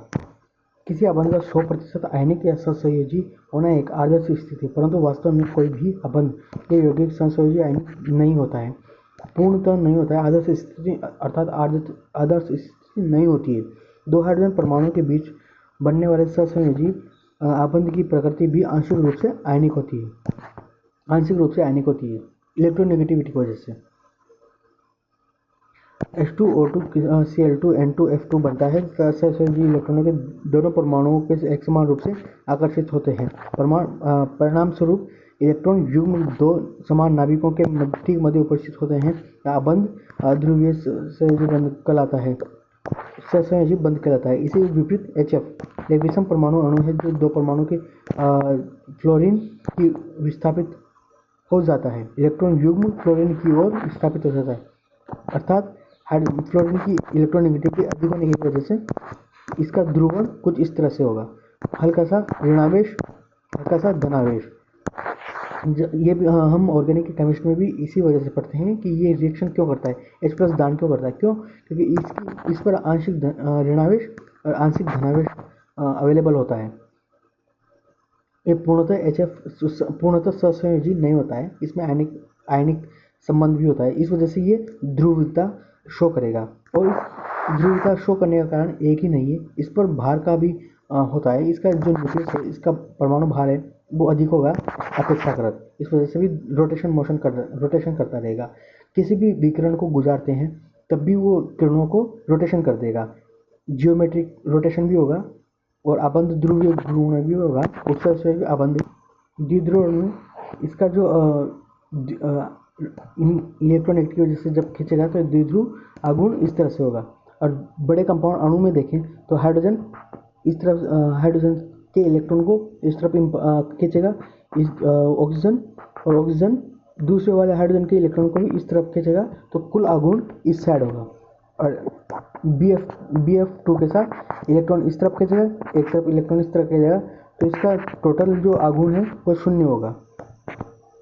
किसी अबंध का 100% आयनिक या सहसंयोजी होना एक आदर्श स्थिति है, परंतु वास्तव में कोई भी अबंध या यौगिक सहसंयोजी आयनिक नहीं होता है, पूर्णतः नहीं होता है। आदर्श स्थिति अर्थात आदर्श स्थिति नहीं होती है। दो हाइड्रोजन परमाणुओं के बीच बनने वाले सहसंयोजी अबंध की प्रकृति भी आंशिक रूप से आयनिक होती है इलेक्ट्रोनेगेटिविटी की वजह से। H2O2 Cl2 N2F2 बनता है। सहसंयोजी इलेक्ट्रॉनों के दोनों परमाणुओं के एक समान रूप से आकर्षित होते हैं। परिणाम स्वरूप इलेक्ट्रॉन युग्म दो समान नाभिकों के ठीक मध्य उपस्थित होते हैं। अबंध अध्रुवीय सहसंयोजी बंध कहलाता है। इसी विपरीत HF एक विषम परमाणु अणु है जो दो परमाणु के फ्लोरीन की विस्थापित हो जाता है। इलेक्ट्रॉन युग्म फ्लोरीन की ओर विस्थापित हो जाता है, अर्थात फ्लोरीन की इलेक्ट्रोनेगेटिविटी अधिक होने की वजह से इसका ध्रुवण कुछ इस तरह से होगा, हल्का सा ऋणावेश, हल्का सा धनावेश। ये भी हम ऑर्गेनिक केमिस्ट्री में भी इसी वजह से पढ़ते हैं कि ये रिएक्शन क्यों करता है, H+ दान क्यों करता है, क्यों, क्योंकि इस पर आंशिक ऋणावेश और आंशिक धनावेश अवेलेबल होता है। ये पूर्णतः HF पूर्णतः सहसंयोजी नहीं होता है, इसमें आयनिक संबंध भी होता है। इस वजह से ये ध्रुवीयता शो करेगा, और इस ध्रुवीयता शो करने का कारण एक ही नहीं है, इस पर भार का भी होता है। इसका जो न्यूक्लियस है, इसका परमाणु भार है वो अधिक होगा अपेक्षाकृत, इस वजह से भी रोटेशन करता रहेगा। किसी भी विकिरण को गुजारते हैं तब भी वो किरणों को रोटेशन कर देगा, जियोमेट्रिक रोटेशन भी होगा और अबंध ध्रुवीय घूर्णन भी होगा। उत्सर्जक अबंध द्विध्रुव में इसका जो इलेक्ट्रोनेगेटिव की वजह से जब खींचेगा तो द्विध्रुव आघूर्ण इस तरह से होगा। और बड़े कंपाउंड अणु में देखें तो हाइड्रोजन इस तरफ हाइड्रोजन के इलेक्ट्रॉन को इस तरफ खींचेगा, इस ऑक्सीजन दूसरे वाले हाइड्रोजन के इलेक्ट्रॉन को भी इस तरफ खींचेगा, तो कुल आघूर्ण इस साइड होगा। और BF2 के साथ इलेक्ट्रॉन इस तरफ खींचेगा, एक तरफ इलेक्ट्रॉन इस तरफ खींचेगा, तो इसका टोटल जो आघूर्ण है वो 0 होगा।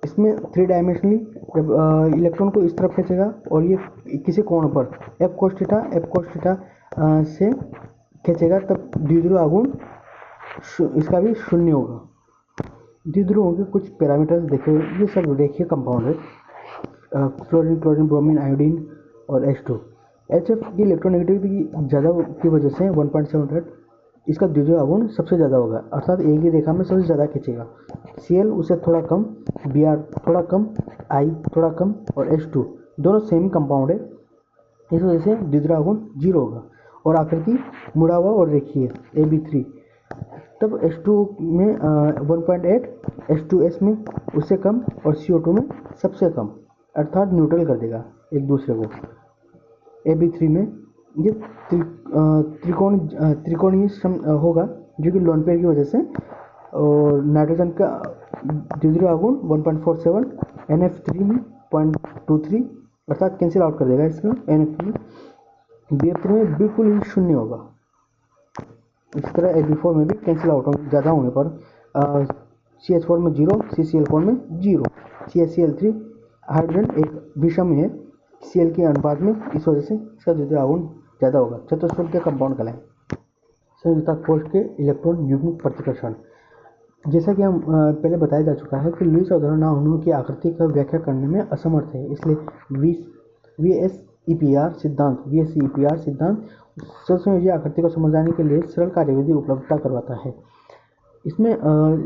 इसमें 3 डायमेंशनली जब इलेक्ट्रॉन को इस तरफ खींचेगा और ये किसी कोण पर F cos थीटा से खींचेगा, तब द्विध्रुव आघूर्ण इसका भी 0 होगा। द्विध्रुवों के कुछ पैरामीटर्स देखे, ये सब रेखीय कंपाउंड है, फ्लोरीन, क्लोरीन, ब्रोमीन, आयोडीन और H2। HF की इलेक्ट्रोनेगेटिविटी ज़्यादा की वजह से 1.78 इसका द्विध्रुव आघूर्ण सबसे ज़्यादा होगा, अर्थात एक ही रेखा में सबसे ज़्यादा खींचेगा। Cl उससे थोड़ा कम, Br थोड़ा कम, I थोड़ा कम और H2 दोनों सेम कंपाउंड है, इस वजह से द्विध्रुव आघूर्ण 0 होगा। और आकृति मुड़ा हुआ और रेखीय AB3, तब H2 में 1.8, H2S में उससे कम और CO2 में सबसे कम, अर्थात न्यूट्रल कर देगा एक दूसरे को। AB3 में ये त्रिकोणीय होगा जो कि लोन पेयर की वजह से, और नाइट्रोजन का द्विध्रुव आघूर्ण 1.47, NF3 में 0.23 अर्थात कैंसिल आउट कर देगा इसमें NF3 में। BF3 में बिल्कुल ही 0 होगा। इस तरह AB4 में भी कैंसिल आउट ज़्यादा होने पर CH4 में 0, CCl4 में 0, CaCl3 हाइड्रोजन एक विषम है, Cl के अनुपात में, इस वजह से इसका द्वितीय आघूर्ण ज़्यादा होगा। चतुष्फलक के कंपाउंड कहलाएं। संयुक्ता कोष के इलेक्ट्रॉन युग्म प्रतिकर्षण। जैसा कि हम पहले बताया जा चुका है कि लुईस अवधारणा अणुओं की आकृति का व्याख्या करने में असमर्थ है, इसलिए VSEPR सिद्धांत सहसंयोजी आकृति को समझाने के लिए सरल कार्यविधि उपलब्धता करवाता है। इसमें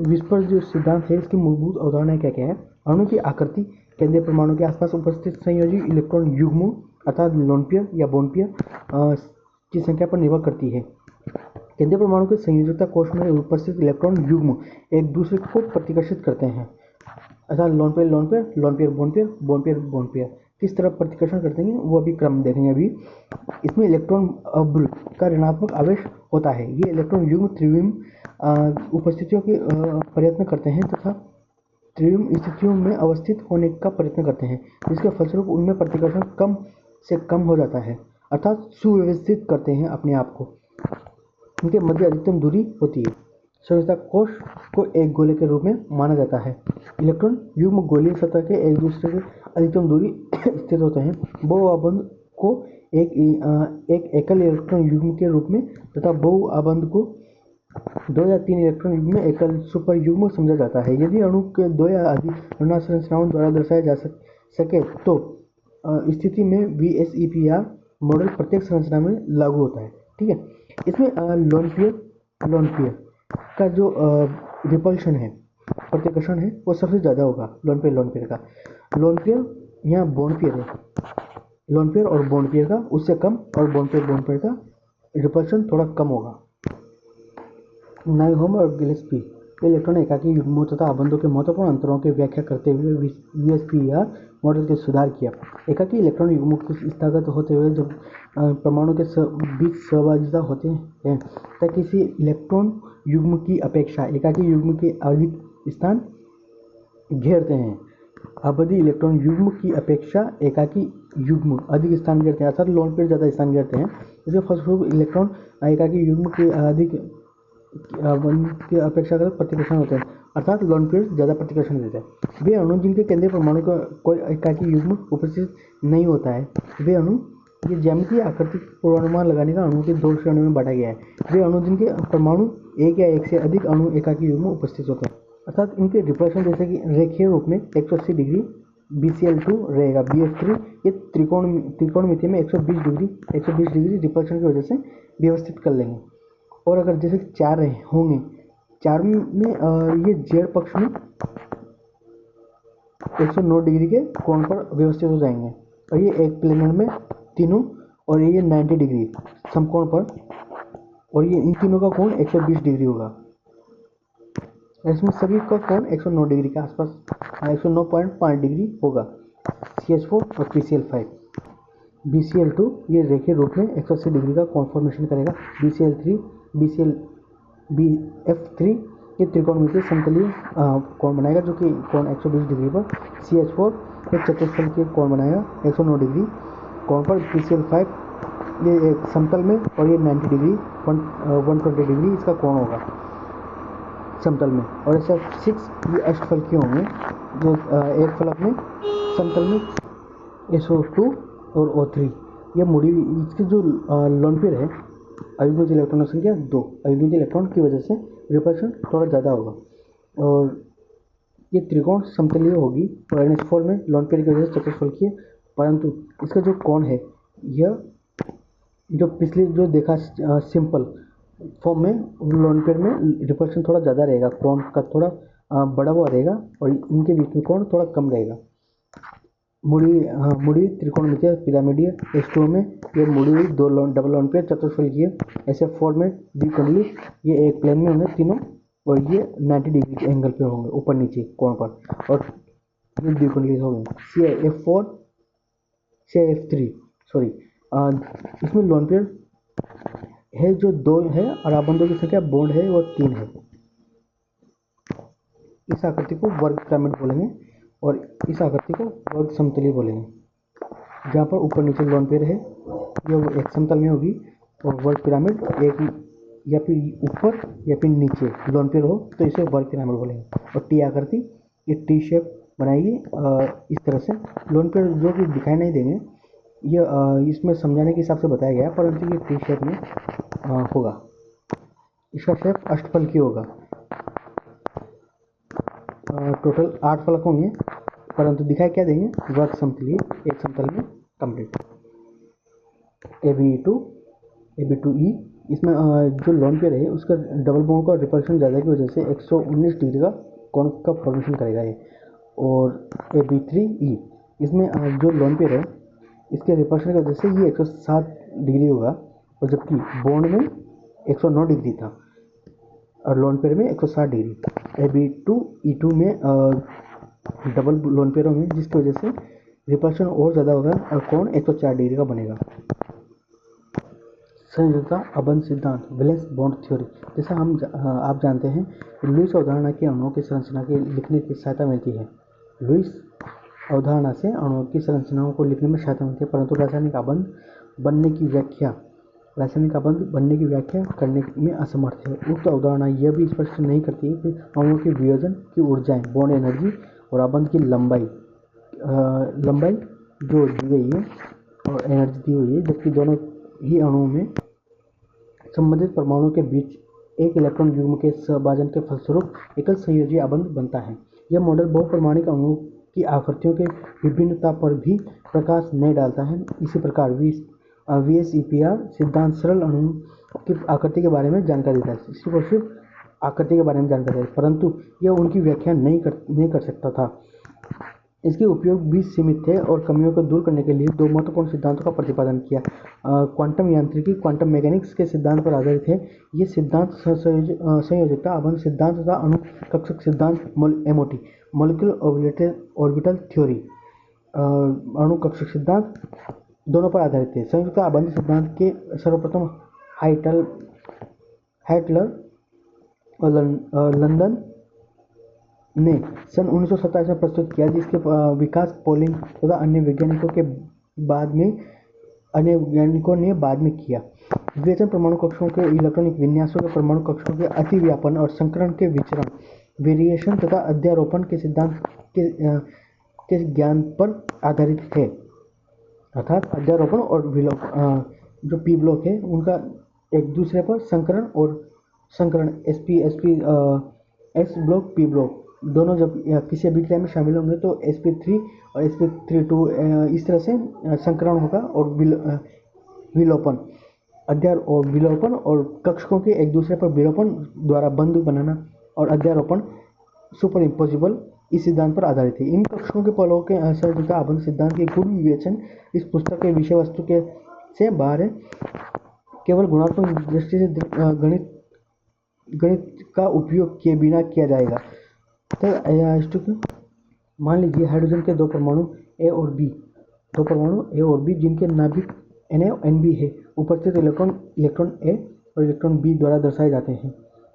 विस्पर जो सिद्धांत है, इसकी मूलभूत अवधारणाएं क्या क्या है। अणु की आकृति केंद्रीय परमाणु के आसपास उपस्थित संयोजी इलेक्ट्रॉन युग्मों अर्थात लोन पेयर या बॉन्ड पेयर की संख्या पर निर्भर करती है। केंद्रीय परमाणु के संयोजकता कोष में उपस्थित इलेक्ट्रॉन युग्म एक दूसरे को प्रतिकर्षित करते हैं, अर्थात lone pair lone pair, lone pair bond pair, bond pair bond pair किस तरह प्रतिकर्षण करते हैं वो अभी क्रम देखेंगे। अभी इसमें इलेक्ट्रॉन अब्र का ऋणात्मक आवेश होता है। ये इलेक्ट्रॉन युग्म त्रिविम उपस्थितियों के प्रयत्न करते हैं तथा त्रिविम स्थितियों में अवस्थित होने का प्रयत्न करते हैं, जिसके फलस्वरूप उनमें प्रतिकर्षण कम से कम हो जाता है, अर्थात सुव्यवस्थित करते हैं अपने आप को। इनके मध्य अधिकतम दूरी होती है। संयोजकता कोष को एक गोले के रूप में माना जाता है। इलेक्ट्रॉन युग्म गोलीय सतह के एक दूसरे के अधिकतम दूरी स्थित होते हैं। बहुआबंध को एक एकल इलेक्ट्रॉन युग्म के रूप में तथा बहुआबंध को 2 या 3 इलेक्ट्रॉन युग्म में एकल सुपर युग्म समझा जाता है। यदि अणु के 2 या अधिक ऋणात्मक संरचनाओं द्वारा दर्शाया जा सके तो स्थिति में VSEPR मॉडल प्रत्येक संरचना में लागू होता है। ठीक है। इसमें लोन पेयर का जो रिपल्शन है, प्रतिकर्षण है, वो सबसे ज़्यादा होगा लोन पेयर का। लोन पेयर यहाँ बॉन्ड पेयर है, लोन पेयर और बॉन्ड पेयर का उससे कम, और बॉन्ड पेयर का रिपल्शन थोड़ा कम होगा। नाइहोम और गिलेस्पी इलेक्ट्रॉन एकाकी युग्मों तथा आबंधों के महत्वपूर्ण अंतरों की व्याख्या करते हुए VSEPR मॉडल के सुधार किया। एकाकी इलेक्ट्रॉन युग्मों की स्थगित होते हुए जब परमाणु के बीच सहभागिता होते हैं तब किसी इलेक्ट्रॉन युग्म की अपेक्षा एकाकी युग्म के अधिक स्थान घेरते हैं। आबादी इलेक्ट्रॉन युग्म की अपेक्षा एकाकी युग्म अधिक स्थान घेरते हैं, अर्थात लोन पेयर ज़्यादा स्थान घेरते हैं। इसके फलस्वरूप इलेक्ट्रॉन एकाकी युग्म के अधिक की अपेक्षाकृत प्रतिकर्षण होते हैं, अर्थात लोन पेयर ज़्यादा प्रतिकर्षण देते हैं। वे अणु जिनके केंद्रीय परमाणु का कोई एकाकी युग्म उपस्थित नहीं होता है, वे अणु, ये ज्यामितीय आकृति पूर्वानुमान लगाने का अणुओं की 2 श्रेणियों में बांटा गया है। वे अणु जिनके परमाणु एक या एक से अधिक अणु एकाकी युग्म उपस्थित होते हैं, अर्थात इनके रिपल्शन जैसे कि रेखीय रूप में 180 डिग्री BCl2 रहेगा। BF3 ये त्रिकोणमिति में 120 डिग्री रिपल्शन की वजह से व्यवस्थित कर लेंगे। और अगर जैसे 4 होंगे, 4 में ये जेड पक्ष में 109 डिग्री के कोण पर व्यवस्थित हो जाएंगे, और ये एक प्लेनर में तीनों, और ये 90 डिग्री समकोण पर, और ये इन तीनों का कोण 120 डिग्री होगा। इसमें सभी का कोण 109 डिग्री के आसपास, 109.5 डिग्री होगा। CH4 और PCl5। BCl2 ये रेखीय रूप में 180 डिग्री का कोण फॉर्मेशन करेगा। BF3 ये त्रिकोणमितीय समतलीय कोण बनाएगा, जो कि कोण 120 डिग्री पर। CH4 ये चतुष्फलकीय कोण बनाएगा 109 डिग्री कोण पर। PCl5 ये एक समतल में, और ये 90 डिग्री 120 डिग्री इसका कोण होगा समतल में। और ऐसा 6 ये अष्टफलकीय होंगे, जो एक फलक में समतल में SO2 और O3 ये मुड़ी। इसकी जो लोन पेयर है, अयुग्मित इलेक्ट्रॉन संख्या 2, अयुग्मित इलेक्ट्रॉन की वजह से रिपल्शन थोड़ा ज़्यादा होगा, और ये त्रिकोण समतलीय होगी। और NH4 में लोन पेयर की वजह से चतुष्फलकीय, परंतु इसका जो कोण है, यह जो पिछले जो देखा सिंपल फॉर्म में, लोन पेयर में रिपल्शन थोड़ा ज़्यादा रहेगा, कोण का थोड़ा बड़ा हुआ रहेगा, और इनके बीच में कोण थोड़ा कम रहेगा। मुड़ी त्रिकोणमितीय पिरामिडीय। H2O में ये मुड़ी हुई 2 डबल लोन पेयर चतुष्फलकीय। SF4 में द्विकुंडली, ये एक प्लेन में होंगे तीनों, और ये 90 डिग्री के एंगल पे होंगे ऊपर नीचे कोण पर, और ये द्विकुंडली हो गए। CF4 CF3 सॉरी, इसमें लोन पेयर है जो 2 है, और आबंधों की संख्या बॉन्ड है वो 3 है। इस आकृति को वर्ग पिरामिड बोलेंगे, और इस आकृति को वर्ग समतलीय बोलेंगे, जहाँ पर ऊपर नीचे लोन पेयर है, यह एक समतल में होगी, और वर्ग पिरामिड एक या फिर ऊपर या फिर नीचे लोन पेयर हो तो इसे वर्ग पिरामिड बोलेंगे। और टी आकृति, ये टी शेप बनाएगी इस तरह से। लोन पेयर जो कि दिखाई नहीं देंगे, ये इसमें समझाने के हिसाब से बताया गया है, परंतु ये टी शेप में होगा। इसका शेप अष्टफलकीय होगा। टोटल 8 फलक होंगे, परंतु दिखाई क्या देंगे, वर्ग समतलीय एक समतल में कंप्लीट। AB2E, इसमें जो लोन पेयर है उसका डबल बॉन्ड का रिपल्शन ज़्यादा की वजह से 119 डिग्री का कोण का फॉर्मेशन करेगा ये। और AB3E, इसमें जो लोन पेयर है इसके रिपल्शन की वजह से ये 107 डिग्री होगा, और जबकि बॉन्ड में 109 डिग्री था और लोन पेयर में 160 डिग्री। AB2E2 में डबल लोन पेयर होंगे, जिसकी वजह से रिपल्शन और ज़्यादा होगा और कोण 104 डिग्री का बनेगा। संयोजकता अबंध सिद्धांत, वैलेंस बॉन्ड थ्योरी। जैसा आप जानते हैं, लुईस अवधारणा के अणुओं की संरचना के लिखने की सहायता मिलती है। लुईस अवधारणा से अणुओं की संरचनाओं को लिखने में सहायता मिलती है, परंतु रासायनिक अबंध बनने की व्याख्या करने में असमर्थ है। उक्त अवधारणा यह भी स्पष्ट नहीं करती है कि अणुओं के वियोजन की ऊर्जाएं, बॉन्ड एनर्जी और अबंध की लंबाई जो दी गई है और एनर्जी दी हुई है, जबकि दोनों ही अणुओं में संबंधित परमाणुओं के बीच एक इलेक्ट्रॉन युग्म के सहभाजन के फलस्वरूप एकल संयोजी अबंध बनता है। यह मॉडल बहुपरमाणुक अणुओं की आकृतियों के विभिन्नता पर भी प्रकाश नहीं डालता है। इसी प्रकार VSEPR सिद्धांत सरल अणुओं की आकृति के बारे में जानकारी देता है, सिर्फ आकृति के बारे में जानकारी देता है, परंतु यह उनकी व्याख्या नहीं कर सकता था। इसके उपयोग भी सीमित थे और कमियों को दूर करने के लिए दो महत्वपूर्ण सिद्धांतों का प्रतिपादन किया। क्वांटम यांत्रिकी, क्वांटम मैकेनिक्स के सिद्धांत पर आधारित है। ये सिद्धांत संयोजकता अबंध सिद्धांत तथा अणु कक्षक सिद्धांत MOT, मॉलिक्यूलर ऑर्बिटल थ्योरी, अणु कक्षक सिद्धांत दोनों पर आधारित थे। संयोजकता अबंध सिद्धांत के सर्वप्रथम हाइटलर और लंदन ने सन 1927 में प्रस्तुत किया, जिसके विकास पॉलिंग तथा अन्य वैज्ञानिकों ने बाद में किया। विवेचन परमाणु कक्षों के इलेक्ट्रॉनिक विन्यासों के परमाणु कक्षों के अतिव्यापन और संकरण के विचरण, वेरिएशन तथा अध्यारोपण के सिद्धांत के ज्ञान पर आधारित है। अर्थात अध्यारोपण और विलोपन, जो पी ब्लॉक है उनका एक दूसरे पर संकरण S ब्लॉक P ब्लॉक दोनों जब किसी अभिक्रिया में शामिल होंगे तो sp3 और sp32 इस तरह से संकरण होगा। और विलोपन और कक्षकों के एक दूसरे पर विलोपन द्वारा बंध बनाना और अध्यारोपण सुपर इम्पोजिबल इस सिद्धांत पर आधारित है। इन कक्षकों के पलों के संयोजकता अबंध सिद्धांत के गुण विवेचन इस पुस्तक के विषय वस्तु से बाहर है। केवल गुणात्मक दृष्टि से गणित का उपयोग किए बिना किया जाएगा। तो मान लीजिए हाइड्रोजन के दो परमाणु A और B, जिनके नाभिक Na और Nb है, उपस्थित इलेक्ट्रॉन A और इलेक्ट्रॉन B द्वारा दर्शाए जाते हैं।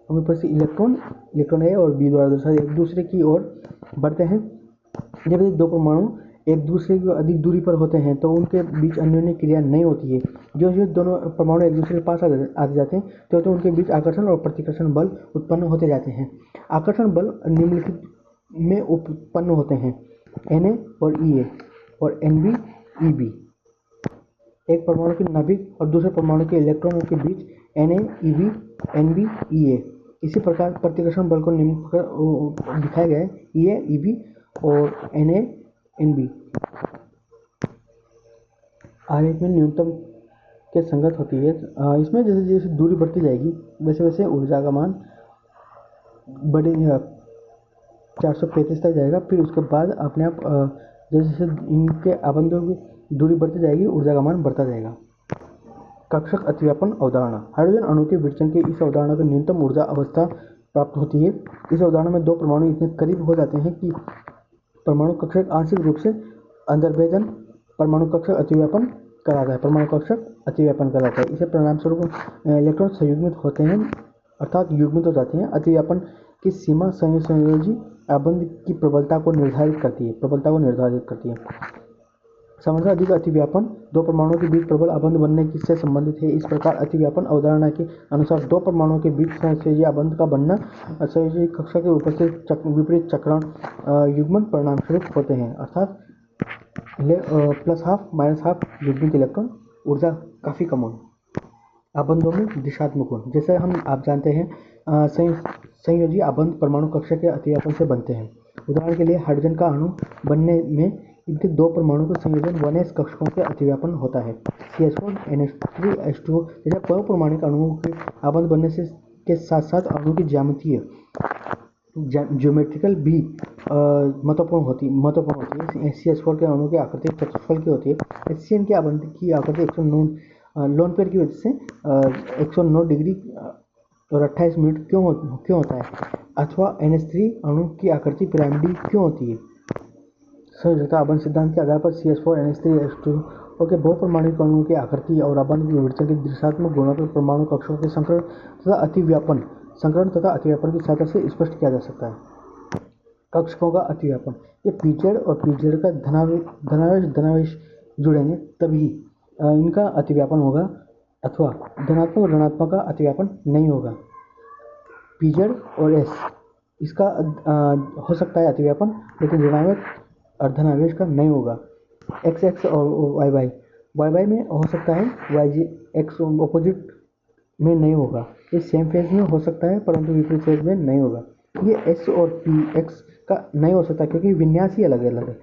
हम उपस्थित इलेक्ट्रॉन A और B द्वारा दर्शाए एक दूसरे की ओर बढ़ते हैं। जब ये दो परमाणु एक दूसरे की अधिक दूरी पर होते हैं तो उनके बीच अन्योन्य क्रिया नहीं होती है। जो दोनों परमाणु एक दूसरे के पास आते जाते हैं तो उनके बीच आकर्षण और प्रतिकर्षण बल उत्पन्न होते जाते हैं। आकर्षण बल निम्नलिखित में उत्पन्न होते हैं: Na और Ea और Nb Eb। एक परमाणु के नाभिक और दूसरे परमाणु के इलेक्ट्रॉनों के बीच Na Eb Nb Ea। इसी प्रकार प्रतिकर्षण बल को निम्न प्रकार दिखाया गया है: Ea Eb और Na Nb आरेख में न्यूनतम के संगत होती है। इसमें जैसे जैसे दूरी बढ़ती जाएगी वैसे वैसे ऊर्जा का मान बढ़ेगा, 435 तक जाएगा। फिर उसके बाद अपने आप जैसे जैसे इनके आबंधों की दूरी बढ़ती जाएगी ऊर्जा का मान बढ़ता जाएगा। कक्षक अतिव्यापन अवधारणा, हाइड्रोजन अणु के विचलन की इस अवधारणा को न्यूनतम ऊर्जा अवस्था प्राप्त होती है। इस अवधारणा में दो परमाणु इतने करीब हो जाते हैं कि परमाणु कक्षक आंशिक रूप से अंतर्भेदन परमाणु कक्षक अतिव्यापन कराता है। इसे परिणाम स्वरूप इलेक्ट्रॉन संयुग्मित होते हैं अर्थात युग्मित हो जाते हैं। अतिव्यापन की सीमा संयोजी अबंध की प्रबलता को निर्धारित करती है। सामान्यतः अधिक अतिव्यापन दो परमाणुओं के बीच प्रबल अबंध बनने से संबंधित है। इस प्रकार अतिव्यापन अवधारणा के अनुसार दो परमाणुओं के बीच संयोजी अबंध का बनना संयोजी कक्षा के उपस्थित विपरीत चक्रण युग्मन परिणाम स्वरूप होते हैं। अर्थात प्लस हाफ माइनस हाफ युग्मित इलेक्ट्रॉन, ऊर्जा काफ़ी कम होगी। आबंधों में दिशात्मक गुण, जैसे हम आप जानते हैं संयोजी आबंध परमाणु कक्षा के अतिव्यापन से बनते हैं। उदाहरण के लिए हाइड्रोजन का अणु बनने में इनके दो परमाणु का संयोजन 1s कक्षकों के अतिव्यापन होता है। CH4 NH3 H2O जैसे परमाणुक अणुओं के आबंध बनने से के साथ साथ अणु की ज्योमेट्रिकल भी महत्वपूर्ण होती है। CH4 के अणु की आकृति चतुष्फल की होती है। HCN के आबंध की आकृति 109 लोन पेयर की वजह से 109 डिग्री और 28 मिनट क्यों होता है, अथवा NH3 अणु की आकृति पिरामिडी क्यों होती है। संयोजकता आबंध सिद्धांत के आधार पर CH4 NH3 H2O के बहुपरमाणुक अणुओं की आकृति और आबंध की विवर्तन के दिशात्मक गुणों पर परमाणु कक्षों के संकरण तथा अतिव्यापन की सहायता से स्पष्ट किया जा सकता है। कक्षकों का अतिव्यापन, ये पीजेड और पीजेड का धनावेश जुड़ेंगे तभी इनका अतिव्यापन होगा, अथवा धनात्मक और ऋणात्मक का अतिव्यापन नहीं होगा। पीजेड और एस इसका हो सकता है अतिव्यापन, लेकिन ऋणात्मक और धनावेश का नहीं होगा। XX और YY में हो सकता है, YG X ऑपोजिट में नहीं होगा। ये सेम फेज में हो सकता है परंतु विपरीत फेज में नहीं होगा। ये S और PX का नहीं हो सकता क्योंकि विन्यास ही अलग अलग है।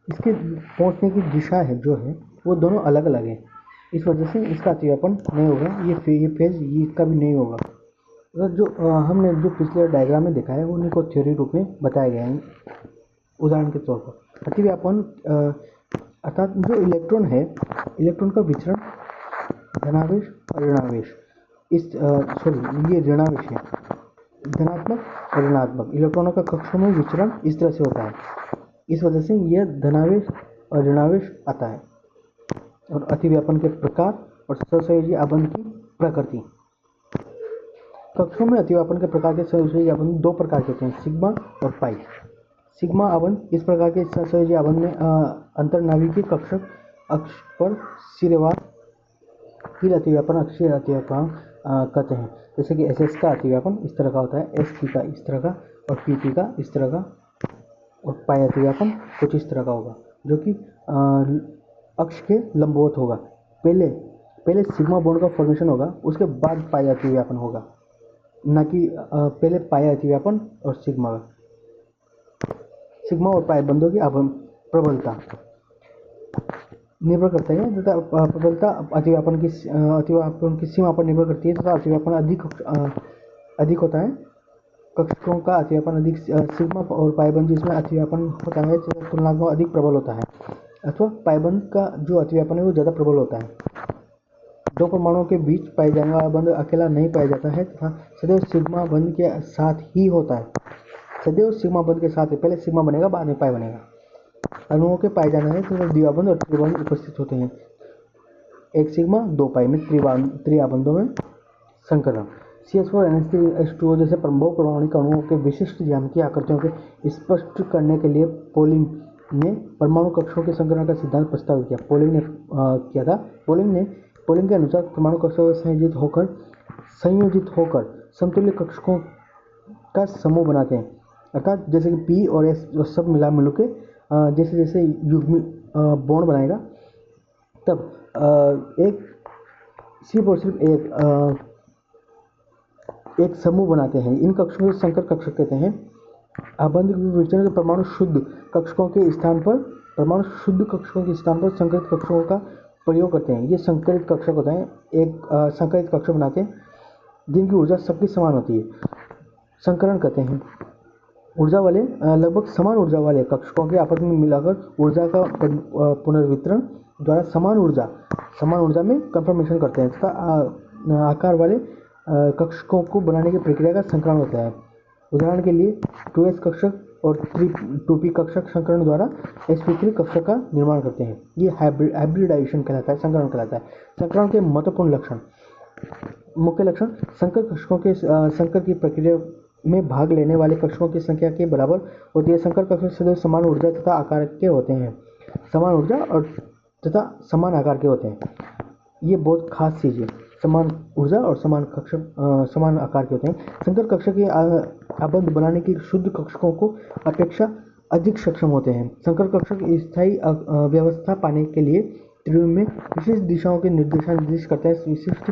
इसके पहुंचने की दिशा है जो है वो दोनों अलग अलग है, इस वजह से इसका अतिव्यापन नहीं होगा। ये फेज इसका भी नहीं होगा। जो हमने जो पिछले डायग्राम में देखा है उन्हीं को थ्योरी रूप में बताया गया है। उदाहरण के तौर पर अतिव्यापन अर्थात जो इलेक्ट्रॉन है, इलेक्ट्रॉन का विचरण धनावेश और ऋणावेश ये ऋणावेश है, धनात्मक और ऋणात्मक इलेक्ट्रॉनों का कक्षों में विचरण इस तरह से होता है। इस वजह से यह धनावेश और ऋणावेश आता है। और अतिव्यापन के प्रकार और सहसंयोजी आबंध की प्रकृति। कक्षों में अतिव्यापन के प्रकार के सहसंयोजी आबंध दो प्रकार के होते हैं, सिग्मा और पाई। सिग्मा आबंध इस प्रकार के सहसंयोजी आबंध में अंतर्नाभिकीय कक्षक अक्ष पर सिरेवार फिर अतिव्यापन अक्षीय अतिव्यापन कहते हैं। जैसे कि SS का अतिव्यापन इस तरह का होता है, SP का इस तरह का और PP का इस तरह का, और पाई अतिव्यापन कुछ इस तरह का होगा जो कि अक्ष के लंबवत होगा। पहले सिग्मा बॉन्ड का फॉर्मेशन होगा, उसके बाद पाई अतिव्यापन होगा, न कि पहले पाई अतिव्यापन और सिग्मा और पाई बंधों की प्रबलता निर्भर करता है तथा प्रबलता अतिव्यापन की सीमा पर निर्भर करती है तथा अतिव्यापन अधिक होता है। कक्षकों का अतिव्यापन अधिक सिग्मा और पाइबंध जिसमें अतिव्यापन होता है तुलनात्मक अधिक प्रबल होता है, अथवा पाइबंध का जो अतिव्यापन है वो ज़्यादा प्रबल होता है। दो परमाणुओं के बीच पाए जाने वाला बंध अकेला नहीं पाया जाता है तथा सदैव सिग्मा बंध के साथ ही होता है। सदैव सिग्मा बंध के साथ ही, पहले सिग्मा बनेगा बाद में पाई बनेगा। अणुओं के पाए जाने में केवल द्विआबंध और त्रिबंध उपस्थित होते हैं। एक सिग्मा दो पाई में त्रिआबंधों में संकरण। CH4 NH3 H2O जैसे बहुपरमाणुक अणुओं के विशिष्ट ज्यामितीय आकृतियों के स्पष्ट करने के लिए पोलिंग ने परमाणु कक्षों के संकरण का सिद्धांत प्रस्तावित किया। पोलिंग के अनुसार परमाणु कक्षों संयोजित होकर समतुल्य कक्षकों का समूह बनाते हैं। अर्थात जैसे कि P और S सब मिलू के जैसे जैसे युग्मी बॉन्ड बनाएगा तब सिर्फ और सिर्फ एक समूह बनाते हैं। इन कक्षकों को संकर कक्षक कहते हैं। आबंध विवेचन के परमाणु शुद्ध कक्षकों के स्थान पर संकरित कक्षकों का प्रयोग करते हैं। ये संकरित कक्षक होते हैं, एक संकरित कक्षक बनाते हैं जिनकी ऊर्जा सबकी समान होती है, संकरण कहते हैं। ऊर्जा वाले लगभग समान ऊर्जा वाले कक्षकों के आपस में मिलाकर ऊर्जा का पुनर्वितरण द्वारा समान ऊर्जा में कंफर्मेशन करते हैं तथा आकार वाले कक्षकों को बनाने की प्रक्रिया का संकरण होता है। उदाहरण के लिए 2s कक्षक और 2p कक्षक संकरण द्वारा sp3 कक्षक का निर्माण करते हैं। ये हाइब्रिडाइजेशन कहलाता है, संकरण कहलाता है। संकरण के महत्वपूर्ण लक्षण, मुख्य लक्षण, संकर कक्षकों के संकर की प्रक्रिया में भाग लेने वाले कक्षकों की संख्या के बराबर होती है। संकर कक्षक सदैव समान ऊर्जा तथा आकार के होते हैं, समान ऊर्जा और तथा समान आकार के होते हैं। ये बहुत खास चीज़ है, समान ऊर्जा और समान आकार के होते हैं। संकर कक्षक के आबंध बनाने की शुद्ध कक्षकों को अपेक्षा अधिक सक्षम होते हैं। संकर कक्षक स्थायी व्यवस्था पाने के लिए त्रिविम में विशिष्ट दिशाओं के निर्देश करते हैं। विशिष्ट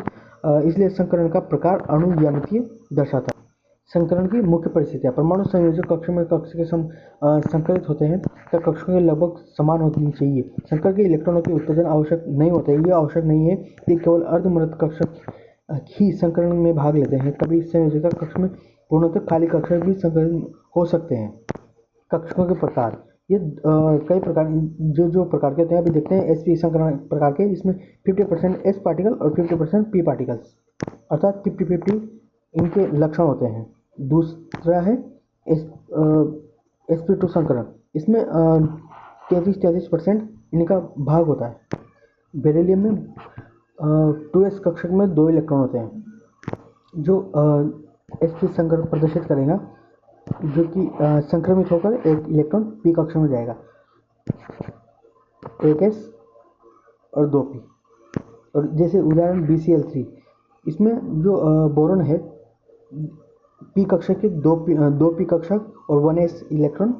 इसलिए संकरण का प्रकार अणु ज्यामितीय दर्शाता है। संकरण की मुख्य परिस्थितियाँ: परमाणु संयोजक कक्ष में कक्ष के संकरित होते हैं तब कक्षों के लगभग समान होनी चाहिए। संकर के इलेक्ट्रॉनों की उत्तेजन आवश्यक नहीं होते। यह आवश्यक नहीं है कि केवल अर्धमृत कक्षक ही संकरण में भाग लेते हैं। कभी संयोजक कक्ष में पूर्णतः खाली कक्षक भी संकरण हो सकते हैं। कक्षकों के प्रकार: ये कई प्रकार जो प्रकार के होते हैं अभी देखते हैं। sp संकरण प्रकार के, इसमें 50% s पार्टिकल और 50% p पार्टिकल्स अर्थात 50-50 इनके लक्षण होते हैं। दूसरा है sp2 संकरण, इसमें 33% इनका भाग होता है। बेरिलियम में 2s कक्षक में 2 इलेक्ट्रॉन होते हैं जो sp संकरण प्रदर्शित करेगा, जो कि संक्रमित होकर एक इलेक्ट्रॉन p कक्षा में जाएगा, 1s और 2p। और जैसे उदाहरण BCl3, इसमें जो बोरॉन है p कक्षक के 2p कक्षक और 1s electron,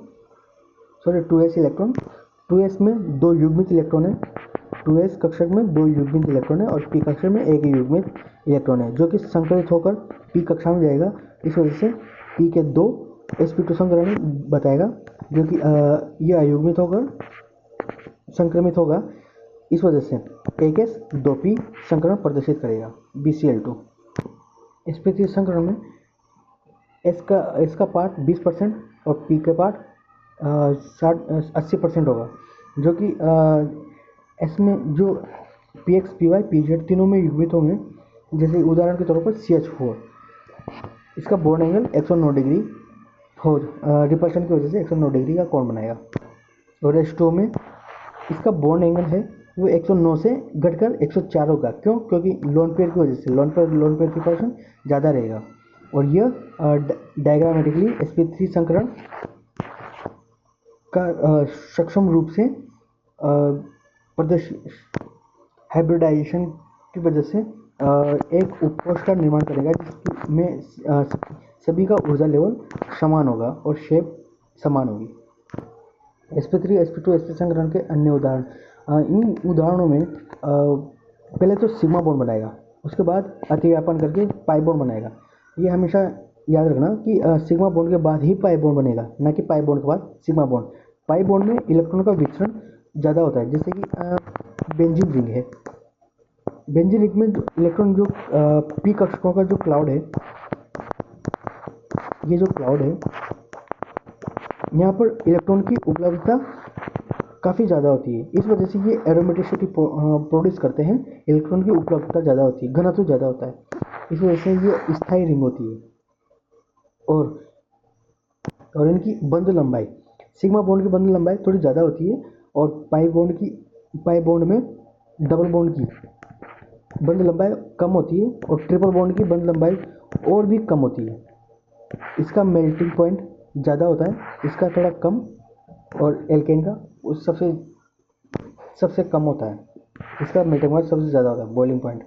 2s electron, 2s में 2 युग्मित इलेक्ट्रॉन है, 2s कक्षक में 2 युग्मित इलेक्ट्रॉन है और p कक्षक में 1 युग्मित इलेक्ट्रॉन है, जो कि संकलित होकर p कक्षा में जाएगा। इस वजह से p के 2 sp2 संकरण बताएगा, जो कि यह अयुग्मित होकर संक्रमित होगा। इस वजह से 1s 2p संकरण प्रदर्शित करेगा। BCl2 sp3 संकरण में s का पार्ट 20% और p का पार्ट 80% होगा, जो कि s में जो px py pz तीनों में युग्मित होंगे। जैसे उदाहरण के तौर पर CH4, इसका बॉन्ड एंगल 109 डिग्री हो रिपल्शन की वजह से 109 डिग्री का कोण बनाएगा। और H2O में इसका बॉन्ड एंगल है वो 109 से घटकर 104 होगा। क्यों? क्योंकि लोन पेयर की वजह से लोन पेयर रिपल्शन ज़्यादा रहेगा। और यह डायग्रामेटिकली sp3 संकरण का सक्षम रूप से प्रदर्शित हाइब्रिडाइजेशन की वजह से एक उपकोष का निर्माण करेगा, जिसमें सभी का ऊर्जा लेवल समान होगा और शेप समान होगी। sp3 sp2 sp संकरण के अन्य उदाहरण, इन उदाहरणों में पहले तो सिग्मा बॉन्ड बनाएगा, उसके बाद अतिव्यापन करके पाई बॉन्ड बनाएगा। ये हमेशा याद रखना कि सिग्मा बॉन्ड के बाद ही पाई बॉन्ड बनेगा, ना कि पाई बॉन्ड के बाद सिग्मा बॉन्ड। पाई बॉन्ड में इलेक्ट्रॉन का विचरण ज़्यादा होता है, जैसे कि बेंजीन रिंग है। बेंजीन रिंग में इलेक्ट्रॉन जो p कक्षकों का जो क्लाउड है, ये जो क्लाउड है यहाँ पर इलेक्ट्रॉन की उपलब्धता काफ़ी ज़्यादा होती है। इस वजह से ये एरोमेटिसिटी प्रोड्यूस करते हैं, इलेक्ट्रॉन की उपलब्धता ज़्यादा होती है, घनत्व ज़्यादा होता है। इस वजह से ये स्थायी रिंग होती है। और इनकी बंध लंबाई, सिग्मा बॉन्ड की बंध लंबाई थोड़ी ज़्यादा होती है और पाई बॉन्ड में डबल बॉन्ड की बंध लंबाई कम होती है और ट्रिपल बॉन्ड की बंध लंबाई और भी कम होती है। इसका मेल्टिंग पॉइंट ज़्यादा होता है, इसका थोड़ा कम, और एल्केन का उस सबसे कम होता है, इसका मेल्टिंग पॉइंट सबसे ज़्यादा होता है, बॉइलिंग पॉइंट।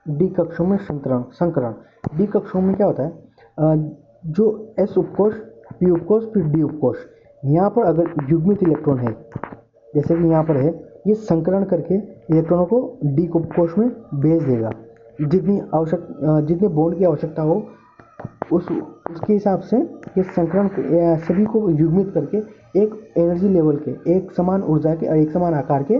डी कक्षों में संकरण। डी कक्षों में क्या होता है, जो s उपकोष, p उपकोष, फिर d उपकोष, यहाँ पर अगर युग्मित इलेक्ट्रॉन है, जैसे कि यहाँ पर है, ये संकरण करके इलेक्ट्रॉनों को d उपकोष में भेज देगा। जितने बॉन्ड की आवश्यकता हो उसके हिसाब से ये संकरण सभी को युग्मित करके एक एनर्जी लेवल के, एक समान ऊर्जा के और एक समान आकार के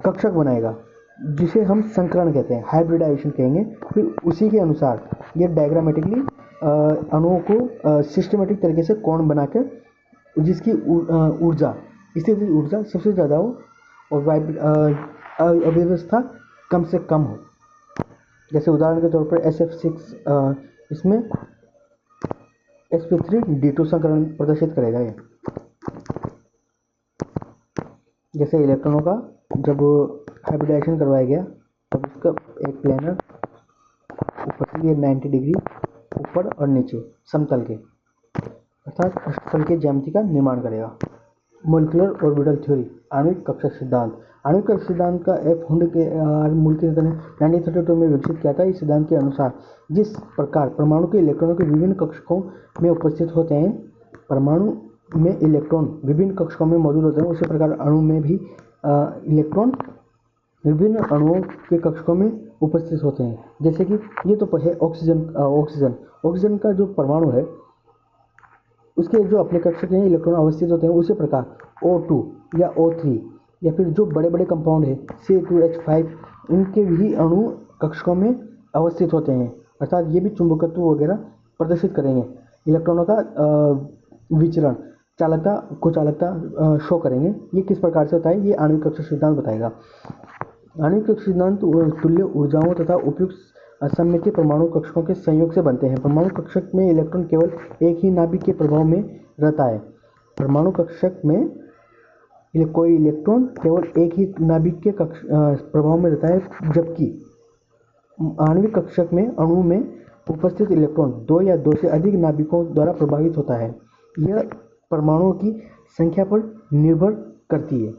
कक्षक बनाएगा, जिसे हम संकरण कहते हैं, हाइब्रिडाइजेशन कहेंगे। फिर उसी के अनुसार ये डायग्रामेटिकली अणुओं को सिस्टमेटिक तरीके से कोण बनाकर, जिसकी ऊर्जा, स्थितिज ऊर्जा सबसे ज़्यादा हो और अव्यवस्था कम से कम हो। जैसे उदाहरण के तौर पर SF6, इसमें sp3d2 संकरण प्रदर्शित करेगा। ये जैसे इलेक्ट्रॉनों का जब हाइब्रिडाइजेशन करवाया गया तब उसका एक प्लेनर ऊपर से ये 90 डिग्री ऊपर और नीचे समतल के, अर्थात अष्टतल के ज्यामिति का निर्माण करेगा। मोलिकुलर ऑर्बिटल थ्योरी, आणविक कक्षक सिद्धांत। आणविक कक्षक सिद्धांत का एफ हुंड के मूलकिन ने 1932 में विकसित किया था। इस सिद्धांत के अनुसार जिस प्रकार परमाणु के इलेक्ट्रॉनों के विभिन्न कक्षकों में उपस्थित होते हैं, परमाणु में इलेक्ट्रॉन विभिन्न कक्षकों में मौजूद होते हैं, उसी प्रकार अणु में भी इलेक्ट्रॉन विभिन्न अणुओं के कक्षकों में उपस्थित होते हैं। जैसे कि ये तो है ऑक्सीजन का जो परमाणु है उसके जो अपने कक्षक में इलेक्ट्रॉन अवस्थित होते हैं, उसी प्रकार O2 या O3 या फिर जो बड़े बड़े कंपाउंड है C2H5 इनके भी अणु कक्षकों में अवस्थित होते हैं, अर्थात ये भी चुंबकत्व वगैरह प्रदर्शित करेंगे, इलेक्ट्रॉनों का विचरण, चालकता कुचालकता शो करेंगे। ये किस प्रकार से होता है ये आणविक कक्षक सिद्धांत बताएगा। आणविक कक्षक सिद्धांत तुल्य ऊर्जाओं तथा उपयुक्त सममितीय परमाणु कक्षकों के संयोग से बनते हैं। परमाणु कक्षक में इलेक्ट्रॉन केवल एक ही नाभिक के प्रभाव में रहता है। परमाणु कक्षक में कोई इलेक्ट्रॉन केवल एक ही नाभिक के प्रभाव में रहता है, जबकि आणविक कक्षक में अणु में उपस्थित इलेक्ट्रॉन दो या दो से अधिक नाभिकों द्वारा प्रभावित होता है। यह परमाणुओं की संख्या पर निर्भर करती है।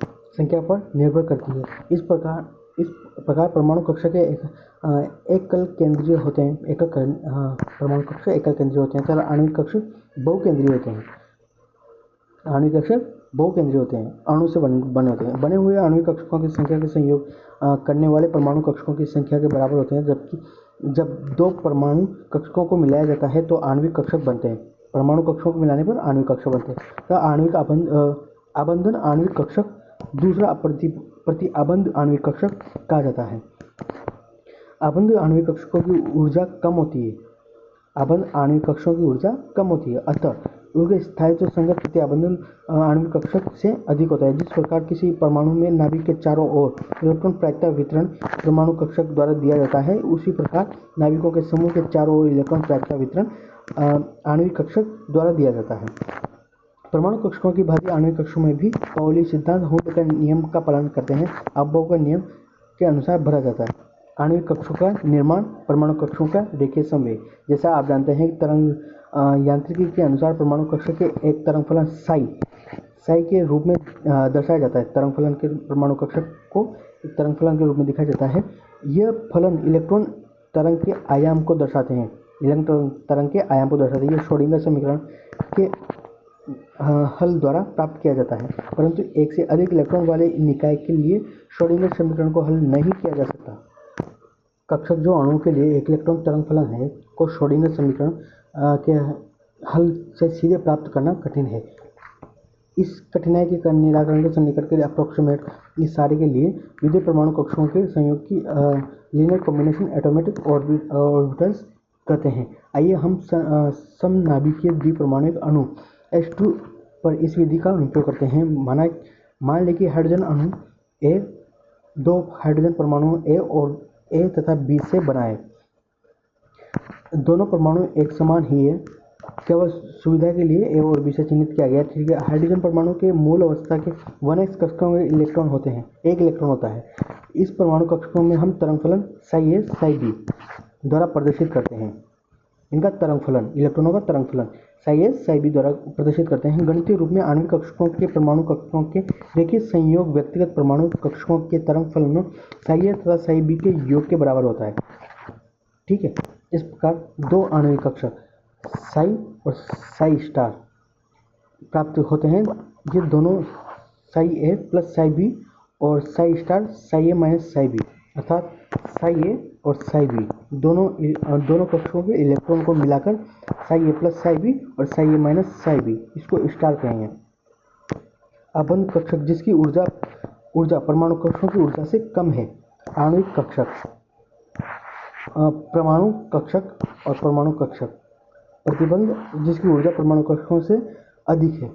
इस प्रकार परमाणु कक्षक के एकल केंद्रीय होते हैं। परमाणु कक्षक एकल केंद्रीय होते हैं, आणविक कक्षक बहुकेंद्रीय होते हैं। अणु से बने होते हैं। बने हुए आणविक कक्षकों की संख्या के संयोग करने वाले परमाणु कक्षकों की संख्या के बराबर होते हैं, जबकि जब दो परमाणु कक्षकों को मिलाया जाता है तो आणविक कक्षक बनते हैं। परमाणु कक्षकों को मिलाने पर आणविक कक्षक बनते हैं। तो आणविक आबंधन आणविक कक्षक, दूसरा प्रतिआबंध आणविक कक्षक कहा जाता है। आबंध आणविक कक्षकों की ऊर्जा कम होती है, अतः उनके स्थायित्व संगत प्रतिआबंधन आणविक कक्षक से अधिक होता है। जिस प्रकार किसी परमाणु में नाभिक के चारों ओर इलेक्ट्रॉन प्रायिकता वितरण परमाणु कक्षक द्वारा दिया जाता है, उसी प्रकार नाभिकों के समूह के चारों ओर इलेक्ट्रॉन प्रायिकता वितरण आणविक कक्षक द्वारा दिया जाता है। परमाणु कक्षकों की भांति आणविक कक्षकों में भी पाउली सिद्धांत हूट के नियम का पालन करते हैं। अबोव के नियम के अनुसार भरा जाता है। आणविक कक्षकों का निर्माण, परमाणु कक्षकों का रेखीय संवेग। जैसा आप जानते हैं कि तरंग यांत्रिकी के अनुसार परमाणु कक्षक के एक तरंग फलन साई के रूप में दर्शाया जाता है। तरंग फलन के परमाणु कक्षक को एक तरंग फलन के रूप में दिखाया जाता है। यह फलन इलेक्ट्रॉन तरंग के आयाम को दर्शाते हैं। यह श्रोडिंगर समीकरण के हल द्वारा प्राप्त किया जाता है, परंतु एक से अधिक इलेक्ट्रॉन वाले निकाय के लिए श्रोडिंगर समीकरण को हल नहीं किया जा सकता। कक्षक जो अणुओं के लिए एक इलेक्ट्रॉन तरंग फलन है को श्रोडिंगर समीकरण के हल से सीधे प्राप्त करना कठिन है। इस कठिनाई के निराकरण के सन्निकट के अप्रोक्सीमेट इस सारे के लिए विद्युत परमाणु कक्षकों के संयोग की लीनियर कॉम्बिनेशन एटॉमिक ऑर्बिटल्स कहते हैं। आइए हम समनाभिकीय द्विपरमाणुक अणु H2 पर इस विधि का उपयोग करते हैं। मान लें कि हाइड्रोजन अणु A दो हाइड्रोजन परमाणु A तथा B से बना है। दोनों परमाणु एक समान ही है, केवल सुविधा के लिए A और B से चिन्हित किया गया। ठीक है, हाइड्रोजन परमाणु के मूल अवस्था के 1s कक्षकों में इलेक्ट्रॉन होते हैं, एक इलेक्ट्रॉन होता है। इस परमाणु कक्षकों में हम तरंग फलन psi A psi B द्वारा प्रदर्शित करते हैं। इनका तरंग फलन, इलेक्ट्रॉनों का तरंग फलन psi A psi B द्वारा प्रदर्शित करते हैं। गणितीय रूप में आणविक कक्षकों के परमाणु कक्षकों के रेखीय संयोग व्यक्तिगत परमाणु कक्षकों के तरंग फलनों psi A तथा psi B के योग के बराबर होता है। ठीक है, इस प्रकार दो आणविक कक्षक psi और psi स्टार प्राप्त होते हैं। ये दोनों psi A plus psi B और psi star psi A minus psi B, अर्थात psi A और psi B दोनों कक्षकों के इलेक्ट्रॉन को मिलाकर psi A plus psi B और psi A minus psi B, इसको स्टार कहेंगे। अबंध कक्षक जिसकी ऊर्जा परमाणु कक्षकों की ऊर्जा से कम है। आणविक कक्षक, परमाणु कक्षक और परमाणु कक्षक। प्रतिबंध जिसकी ऊर्जा परमाणु कक्षकों से अधिक है।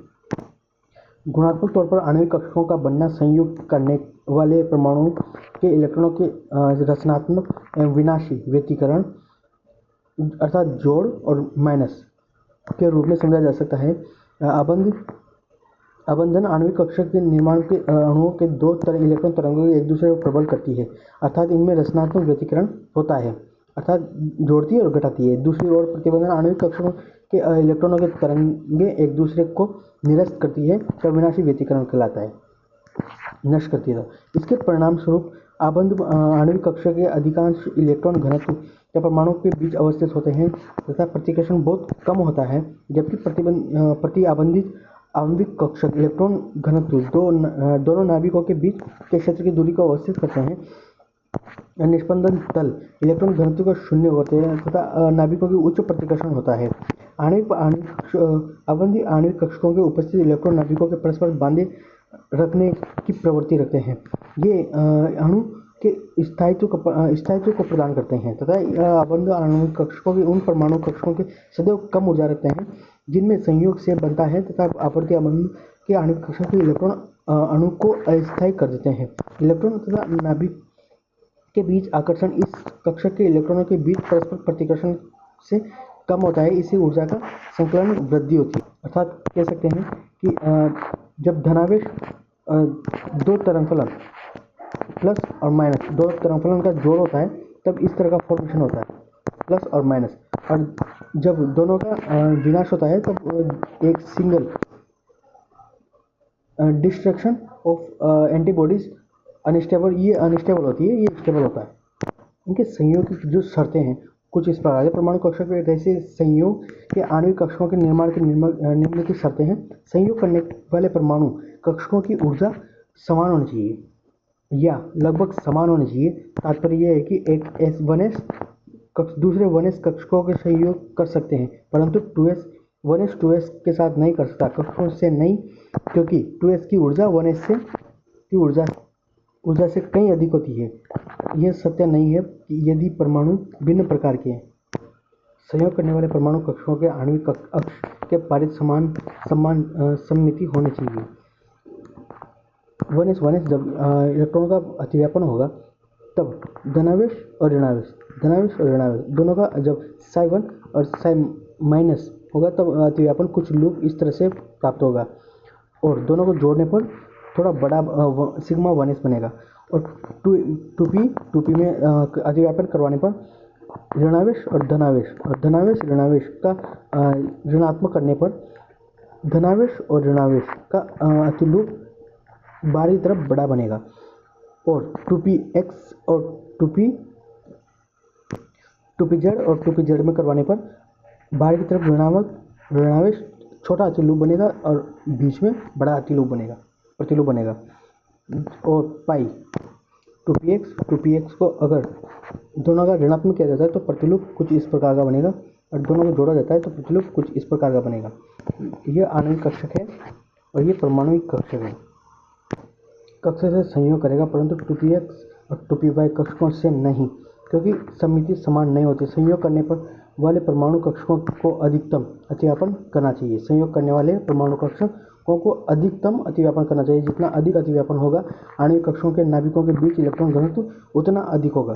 गुणात्मक तौर पर आणविक कक्षकों का बनना संयुक्त करने वाले परमाणुओं के इलेक्ट्रॉनों के रचनात्मक एवं विनाशी व्यतिकरण अर्थात जोड़ और माइनस के रूप में समझा जा सकता है। अबंधन आणविक कक्षक के निर्माण के अणुओं के दो इलेक्ट्रॉन तरंगों एक दूसरे को प्रबल करती है, अर्थात इनमें रचनात्मक व्यतिकरण होता है, अर्थात जोड़ती है और घटाती है। दूसरी ओर प्रतिबंधन आणविक कक्षकों के इलेक्ट्रॉनों के तरंगे एक दूसरे को निरस्त करती है, तो विनाशी व्यतिकरण कहलाता है, नष्ट करती है। इसके परिणाम स्वरूप आबंध आणविक कक्षा के अधिकांश इलेक्ट्रॉन घनत्व या परमाणु के बीच अवस्थित होते हैं तथा प्रतिकर्षण बहुत कम होता है, जबकि प्रति आबंधित आणविक कक्षक इलेक्ट्रॉन घनत्व दोनों नाभिकों के बीच के क्षेत्र की दूरी को अवस्थित करते हैं। निष्पंदन तल इलेक्ट्रॉन घनत्व का शून्य होते हैं तथा नाभिकों की उच्च प्रतिकर्षण होता है। आबंधी आणविक कक्षकों के उपस्थित इलेक्ट्रॉन नाभिकों के परस्पर बांधे रखने की प्रवृत्ति रखते हैं। ये अणु के स्थायित्व को प्रदान करते हैं तथा आबंध आणविक कक्षकों के उन परमाणु कक्षकों के सदैव कम ऊर्जा रखते हैं जिनमें संयोग से बनता है तथा आवर्ती आबंध के आणविक कक्षक के इलेक्ट्रॉन अणु को अस्थायी कर देते हैं। इलेक्ट्रॉन तथा नाभिक के बीच आकर्षण इस कक्षक के इलेक्ट्रॉनों के बीच परस्पर प्रतिकर्षण से कम होता है, इससे ऊर्जा का संकलन वृद्धि होती है। अर्थात कह सकते हैं कि जब धनावेश दो तरंग फलन प्लस और माइनस दो तरंग फलन का जोड़ होता है तब इस तरह का फॉर्मेशन होता है, प्लस और माइनस। और जब दोनों का विनाश होता है तब एक single destruction of antibodies unstable होती है, ये स्टेबल होता है। इनके संयोग की जो शर्तें हैं कुछ इस प्रकार है। परमाणु कक्षक के ऐसे संयोग के आणविक कक्षकों के निर्माण की निम्न की शर्तें हैं। संयोग करने वाले परमाणु कक्षकों की ऊर्जा समान होनी चाहिए या लगभग समान होनी चाहिए। तात्पर्य यह है कि एक S1s कक्ष दूसरे 1s कक्षकों के संयोग कर सकते हैं, परंतु 1s 2s के साथ नहीं कर सकता, कक्षकों से नहीं, क्योंकि 2s की ऊर्जा 1s की ऊर्जा से कहीं अधिक होती है। यह सत्य नहीं है कि यदि परमाणु भिन्न प्रकार के हैं। संयोग करने वाले परमाणु कक्षकों के आणविक अक्ष के पारित समान सममिति होनी चाहिए। 1s जब इलेक्ट्रॉन का अतिव्यापन होगा तब धनावेश और ऋणावेश दोनों का जब psi1 और psi- होगा तब अतिव्यापन कुछ लूप इस तरह से प्राप्त होगा और दोनों को जोड़ने पर थोड़ा बड़ा सिग्मा 1s बनेगा और 2p में अतिव्यापन करवाने पर ऋणावेश और ऋणावेश का ऋणात्मक करने पर धनावेश और ऋणावेश का अतिलूप बाहरी तरफ बड़ा बनेगा और 2px और 2pz और 2pz में करवाने पर बाहर की तरफ ऋणावेश छोटा अतिलूप बनेगा और बीच में बड़ा प्रतिलूप बनेगा। और पाई 2px को अगर दोनों का ऋणात्मक किया जाता है तो प्रतिलूप कुछ इस प्रकार का बनेगा और दोनों को जोड़ा जाता है तो प्रतिलूप कुछ इस प्रकार का बनेगा। यह आणविक कक्षक है और ये परमाणुविक कक्षक है। कक्षक से संयोग करेगा परंतु 2px और 2py कक्षकों से नहीं, क्योंकि सममिति समान नहीं होती। संयोग करने पर वाले परमाणु कक्षकों को अधिकतम अतिव्यापन करना चाहिए। संयोग करने वाले परमाणु कक्षकों को अधिकतम अतिव्यापन करना चाहिए। जितना अधिक अतिव्यापन होगा आणविक कक्षकों के नाभिकों के बीच इलेक्ट्रॉन घनत्व उतना अधिक होगा।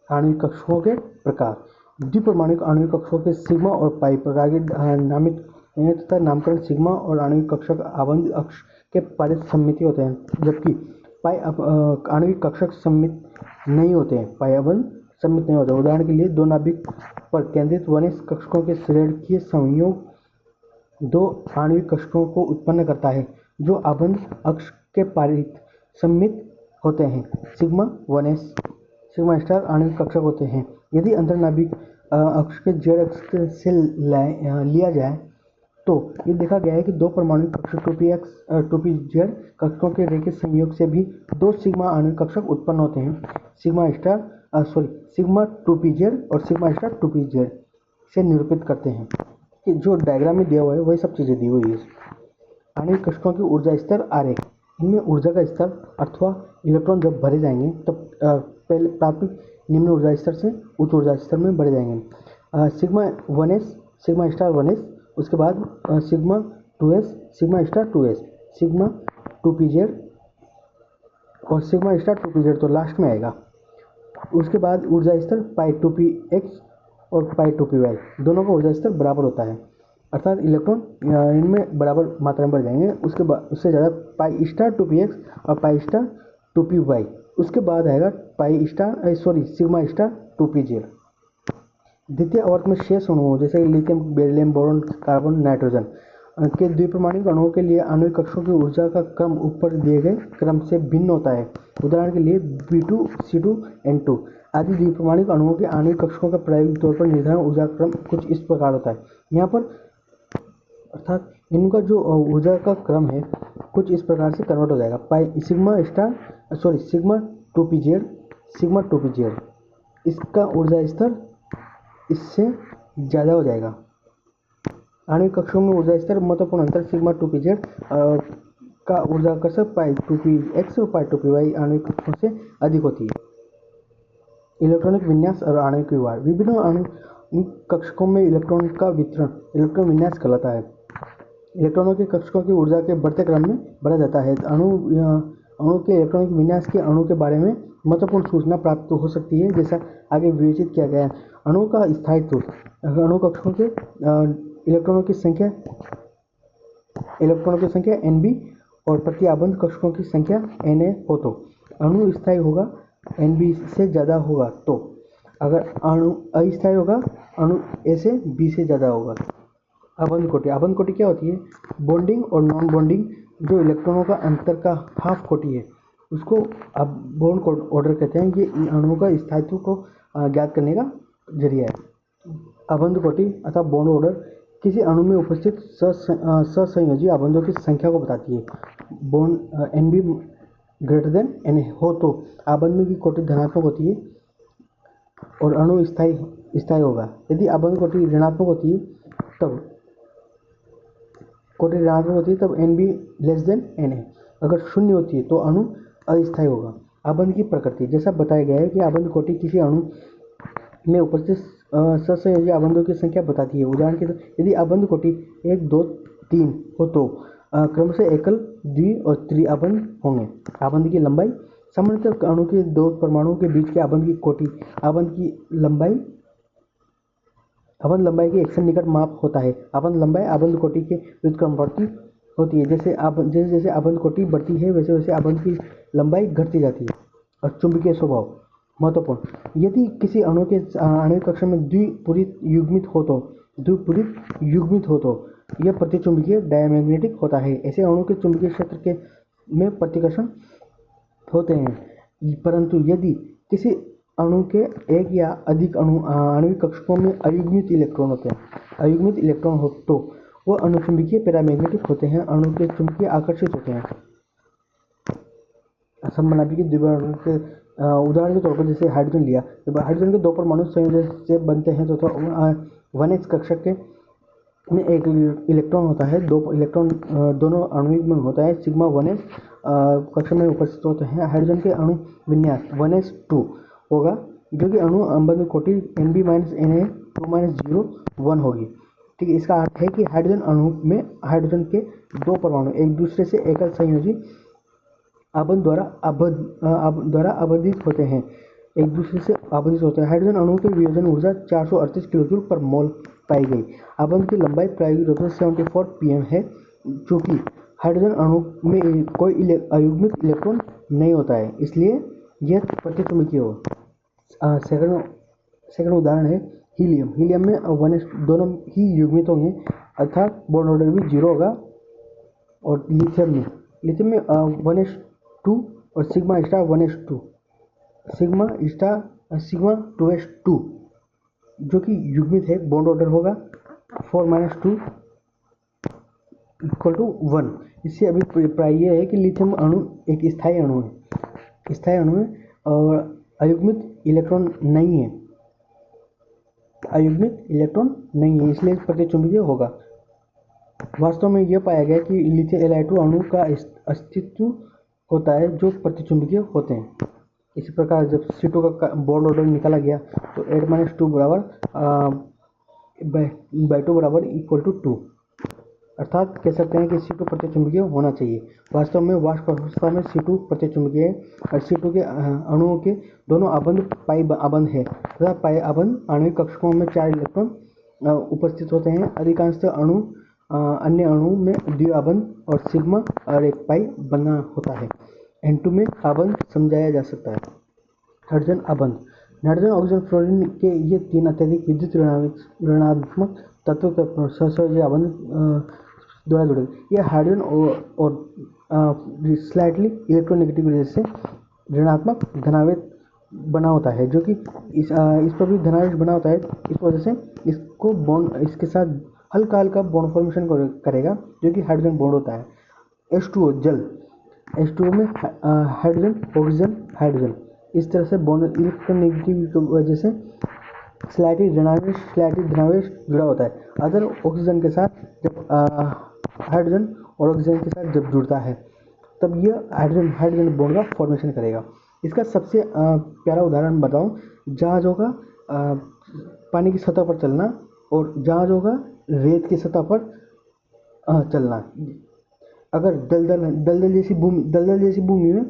आणविक कक्षकों के प्रकार द्विपरमाणुक आणविक कक्षकों के सिग्मा और पाई प्रकार के नामित तथा नामकरण सिग्मा और आणविक कक्षक आबंध अक्ष के पारित सममिति होते हैं, जबकि पाई आणविक कक्षक सममित नहीं होते हैं। पाई आबंध सममित नहीं होता। उदाहरण के लिए दो नाभिक पर केंद्रित 1s कक्षकों के ऋणात्मक संयोग दो आणविक कक्षकों को उत्पन्न करता है जो आबंध अक्ष के पारित सममित होते हैं। सिग्मा 1s सिग्मा स्टार आणविक कक्षक होते हैं। यदि अंतर्नाभिक अक्ष के z अक्ष से लिया जाए तो ये देखा गया है कि दो परमाणु कक्षक 2pz कक्षकों के रेखीय संयोग से भी दो सिग्मा आणविक कक्षक उत्पन्न होते हैं। सिग्मा 2pz और सिग्मा स्टार 2pz से निरूपित करते हैं कि जो डायग्राम में दिया हुआ है वही सब चीज़ें दी हुई है। आणविक कक्षकों की ऊर्जा स्तर आरेख, इनमें ऊर्जा का स्तर अथवा इलेक्ट्रॉन जब भरे जाएंगे तब पहले प्राथमिक निम्न ऊर्जा स्तर से उच्च ऊर्जा स्तर में बढ़े जाएंगे। Sigma 1s sigma star 1s, उसके बाद sigma 2s sigma star 2s, sigma 2pz और सिग्मा स्टार 2pz तो लास्ट में आएगा। उसके बाद ऊर्जा स्तर पाई 2px और पाई 2py दोनों का ऊर्जा स्तर बराबर होता है, अर्थात इलेक्ट्रॉन इनमें बराबर मात्रा में बढ़ जाएंगे। उसके बाद उससे ज़्यादा पाई स्टार 2px और पाई स्टार 2py, उसके बाद आएगा सिग्मा स्टार 2pz। द्वितीय आवर्त में शेष अणुओं जैसे lithium, beryllium, boron, carbon, nitrogen के द्विपरमाणुक अणुओं के लिए आणविक कक्षों की ऊर्जा का क्रम ऊपर दिए गए क्रम से भिन्न होता है। उदाहरण के लिए B2, C2, N2 आदि द्विपरमाणुक अणुओं के आणविक कक्षों का प्रायोगिक तौर पर निर्धारण ऊर्जा क्रम कुछ इस प्रकार होता है। यहाँ पर अर्थात इनका जो ऊर्जा का क्रम है कुछ इस प्रकार से कन्वर्ट हो जाएगा। सिग्मा 2pz इसका ऊर्जा स्तर इससे ज़्यादा हो जाएगा। आणविक कक्षों में ऊर्जा स्तर महत्वपूर्ण अंतर सिग्मा 2pz का ऊर्जा कसर पाई 2px और पाई 2py आणविक कक्षों से अधिक होती है। इलेक्ट्रॉनिक विन्यास और आणविक व्यवहार। विभिन्न आणविक कक्षकों में इलेक्ट्रॉन का वितरण इलेक्ट्रॉन विन्यास कहलाता है। इलेक्ट्रॉनों के कक्षकों की ऊर्जा के बढ़ते क्रम में बढ़ा जाता है। अणु के इलेक्ट्रॉनिक विन्यास के अणु के बारे में महत्वपूर्ण सूचना प्राप्त हो सकती है, जैसा आगे विवेचित किया गया है। अणु का स्थायित्व अणु कक्षकों के इलेक्ट्रॉनों की संख्या Nb और प्रति आबंध कक्षकों की संख्या Na हो तो अणु स्थायी होगा, Nb से ज़्यादा होगा तो। अगर अणु अस्थायी होगा, अणु A से B से ज़्यादा होगा। आबंध कोटि क्या होती है? बॉन्डिंग और नॉन बॉन्डिंग जो इलेक्ट्रॉनों का अंतर का हाफ कोटि है उसको अब बॉन्ड ऑर्डर कहते हैं। ये अणुओं का स्थायित्व को ज्ञात करने का जरिया है। आबंध कोटि अथवा बॉन्ड ऑर्डर किसी अणु में उपस्थित ससंयोजी आबंधों की संख्या को बताती है। Bond Nb greater than Na हो तो आबंध की कोटि धनात्मक होती है और अणु स्थायी होगा। यदि आबंध कोटि ऋणात्मक होती है तब Nb लेस देन Na। अगर शून्य होती है तो अणु अस्थायी होगा। आबंध की प्रकृति जैसा बताया गया है कि आबंध कोटि किसी अणु में उपस्थित ससंयोजी आबंधों की संख्या बताती है। उदाहरण के लिए यदि आबंध कोटि 1, 2, 3 हो तो क्रमशः एकल, द्वि और त्रि आबंध होंगे। आबंध की लंबाई सामान्यतः अणु के दो परमाणुओं के बीच के आबंध की कोटि आबंध लंबाई के एक निकट माप होता है। आबंध लंबाई आबंध कोटि के व्युत्क्रमानुपाती होती है। जैसे आबंध कोटि बढ़ती है वैसे वैसे आबंध की लंबाई घटती जाती है। और चुंबकीय स्वभाव महत्वपूर्ण। यदि किसी अणु के आणविक कक्षा में द्विपरीत युग्मित हो तो यह प्रतिचुंबकीय डायमैग्नेटिक होता है। ऐसे अणु के चुंबकीय क्षेत्र में प्रतिकर्षण होते हैं। परंतु यदि किसी अणु के एक या अधिक आणविक कक्षकों में अयुग्मित इलेक्ट्रॉन हो तो वह अनुचुंबकीय पैरामैग्नेटिक होते हैं। अणु के चुंबकीय आकर्षित होते हैं। समनाभिकी द्विपरमाणु के उदाहरण के तौर पर जैसे हाइड्रोजन लिया, जब हाइड्रोजन के दो परमाणु संयोजन से बनते हैं तो 1s कक्षक में एक इलेक्ट्रॉन होता है। दो इलेक्ट्रॉन दोनों आणविक में होता है। सिग्मा 1s कक्षक में उपस्थित होते हैं। हाइड्रोजन के अणु विन्यास 1s2 होगा, जो कि अणु आबंध कोटि Nb - Na 2 - 0 1 होगी। ठीक है, इसका अर्थ है कि हाइड्रोजन अणु में हाइड्रोजन के दो परमाणु एक दूसरे से एकल संयोजी आबंध द्वारा आबंधित होते हैं। हाइड्रोजन अणु के वियोजन ऊर्जा 438 किलोजूल पर मोल पाई गई। आबंध की लंबाई प्रायोगिक रूप से 74 pm है, जो कि हाइड्रोजन अणु में कोई अयुग्मित इलेक्ट्रॉन नहीं होता है, इसलिए यह प्रतिचुंबकीय हो। सेकंड उदाहरण है हीलियम में 1s दोनों ही युग्मित होंगे अर्थात बॉन्ड ऑर्डर भी 0 होगा। और लिथियम में 1s2 और सिग्मा 1s2 सिग्मा 2s2 जो कि युग्मित है, बॉन्ड ऑर्डर होगा 4 - 2 = 1। इससे अभिप्राय यह है कि लिथियम अणु एक स्थायी अणु है और अयुग्मित इलेक्ट्रॉन नहीं है, इसलिए प्रतिचुंबकीय होगा। वास्तव में यह पाया गया कि लिथियम Li2 अणु का अस्तित्व होता है जो प्रतिचुंबकीय होते हैं। इसी प्रकार जब C2 का बॉन्ड ऑर्डर निकाला गया तो 8 - 2 = 2, अर्थात कह सकते हैं कि C2 प्रतिचुंबकीय होना चाहिए। वास्तव में वाष्प अवस्था में C2 प्रतिचुंबकीय है और C2 के अणुओं के दोनों आबंध पाई आबंध है तथा पाई आबंध आणविक कक्षकों में 4 इलेक्ट्रॉन उपस्थित होते हैं। अधिकांशतः अन्य अणु में द्विआबंध और सिग्मा और एक पाई बना होता है। N2 में आबंध समझाया जा सकता है। हाइड्रोजन आबंध नाइट्रोजन, ऑक्सीजन, फ्लोरीन के ये 3 अत्यधिक विद्युत ऋणात्मक तत्व के सहसंयोजी आबंध द्वारा जुड़े। ये हाइड्रोजन और स्लाइटली इलेक्ट्रोनेगेटिव वजह से ऋणात्मक धनावेश बना होता है, जो कि इस पर भी धनावेश बना होता है। इस वजह से इसको बॉन्ड, इसके साथ हल्का हल्का बॉन्ड फॉर्मेशन करेगा, जो कि हाइड्रोजन बॉन्ड होता है। H2O जल, H2O में हाइड्रोजन ऑक्सीजन हाइड्रोजन, इस तरह से बॉन्ड इलेक्ट्रोनेगेटिव की वजह से स्लाइटली धनावेश जुड़ा होता है। अदर ऑक्सीजन के साथ जब हाइड्रोजन और ऑक्सीजन के साथ जब जुड़ता है, तब यह हाइड्रोजन बॉन्ड का फॉर्मेशन करेगा। इसका सबसे प्यारा उदाहरण बताऊं, जहाज़ों का पानी की सतह पर चलना और जहाज़ों का रेत की सतह पर चलना। अगर दलदल जैसी भूमि में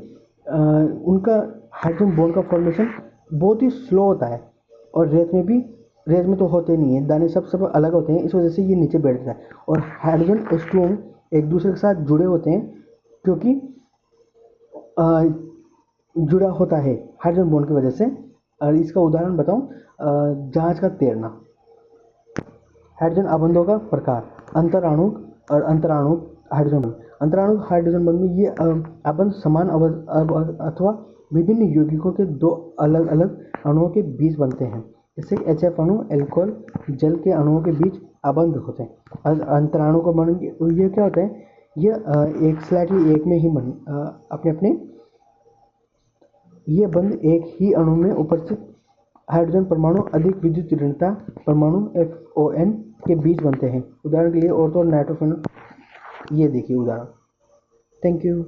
उनका हाइड्रोजन बॉन्ड का फॉर्मेशन बहुत ही स्लो होता है, और रेत में तो होते नहीं है, दाने सब अलग होते हैं, इस वजह से ये नीचे बैठता है। और हाइड्रोजन H2O एक दूसरे के साथ जुड़े होते हैं, क्योंकि जुड़ा होता है हाइड्रोजन बॉन्ड की वजह से। और इसका उदाहरण बताऊं, जहाज का तैरना। हाइड्रोजन अबंधों का प्रकार, अंतराणुक और अंतराणुक हाइड्रोजन बंध। अंतराणुक हाइड्रोजन बंध में ये अबंध समान अथवा विभिन्न यौगिकों के दो अलग अलग अणुओं के बीच बनते हैं। जैसे HF अणु अल्कोहल जल के अणुओं के बीच अबंध होते हैं। अंतराणुक बंध ये क्या होता है, ये एक स्लाइटली एक में ही अपने ये बंध एक ही अणु में उपस्थित हाइड्रोजन परमाणु अधिक विद्युत ऋणता परमाणु FON के बीच बनते हैं। उदाहरण के लिए ऑर्थो और नाइट्रोफेनॉल, ये देखिए उदाहरण। Thank you.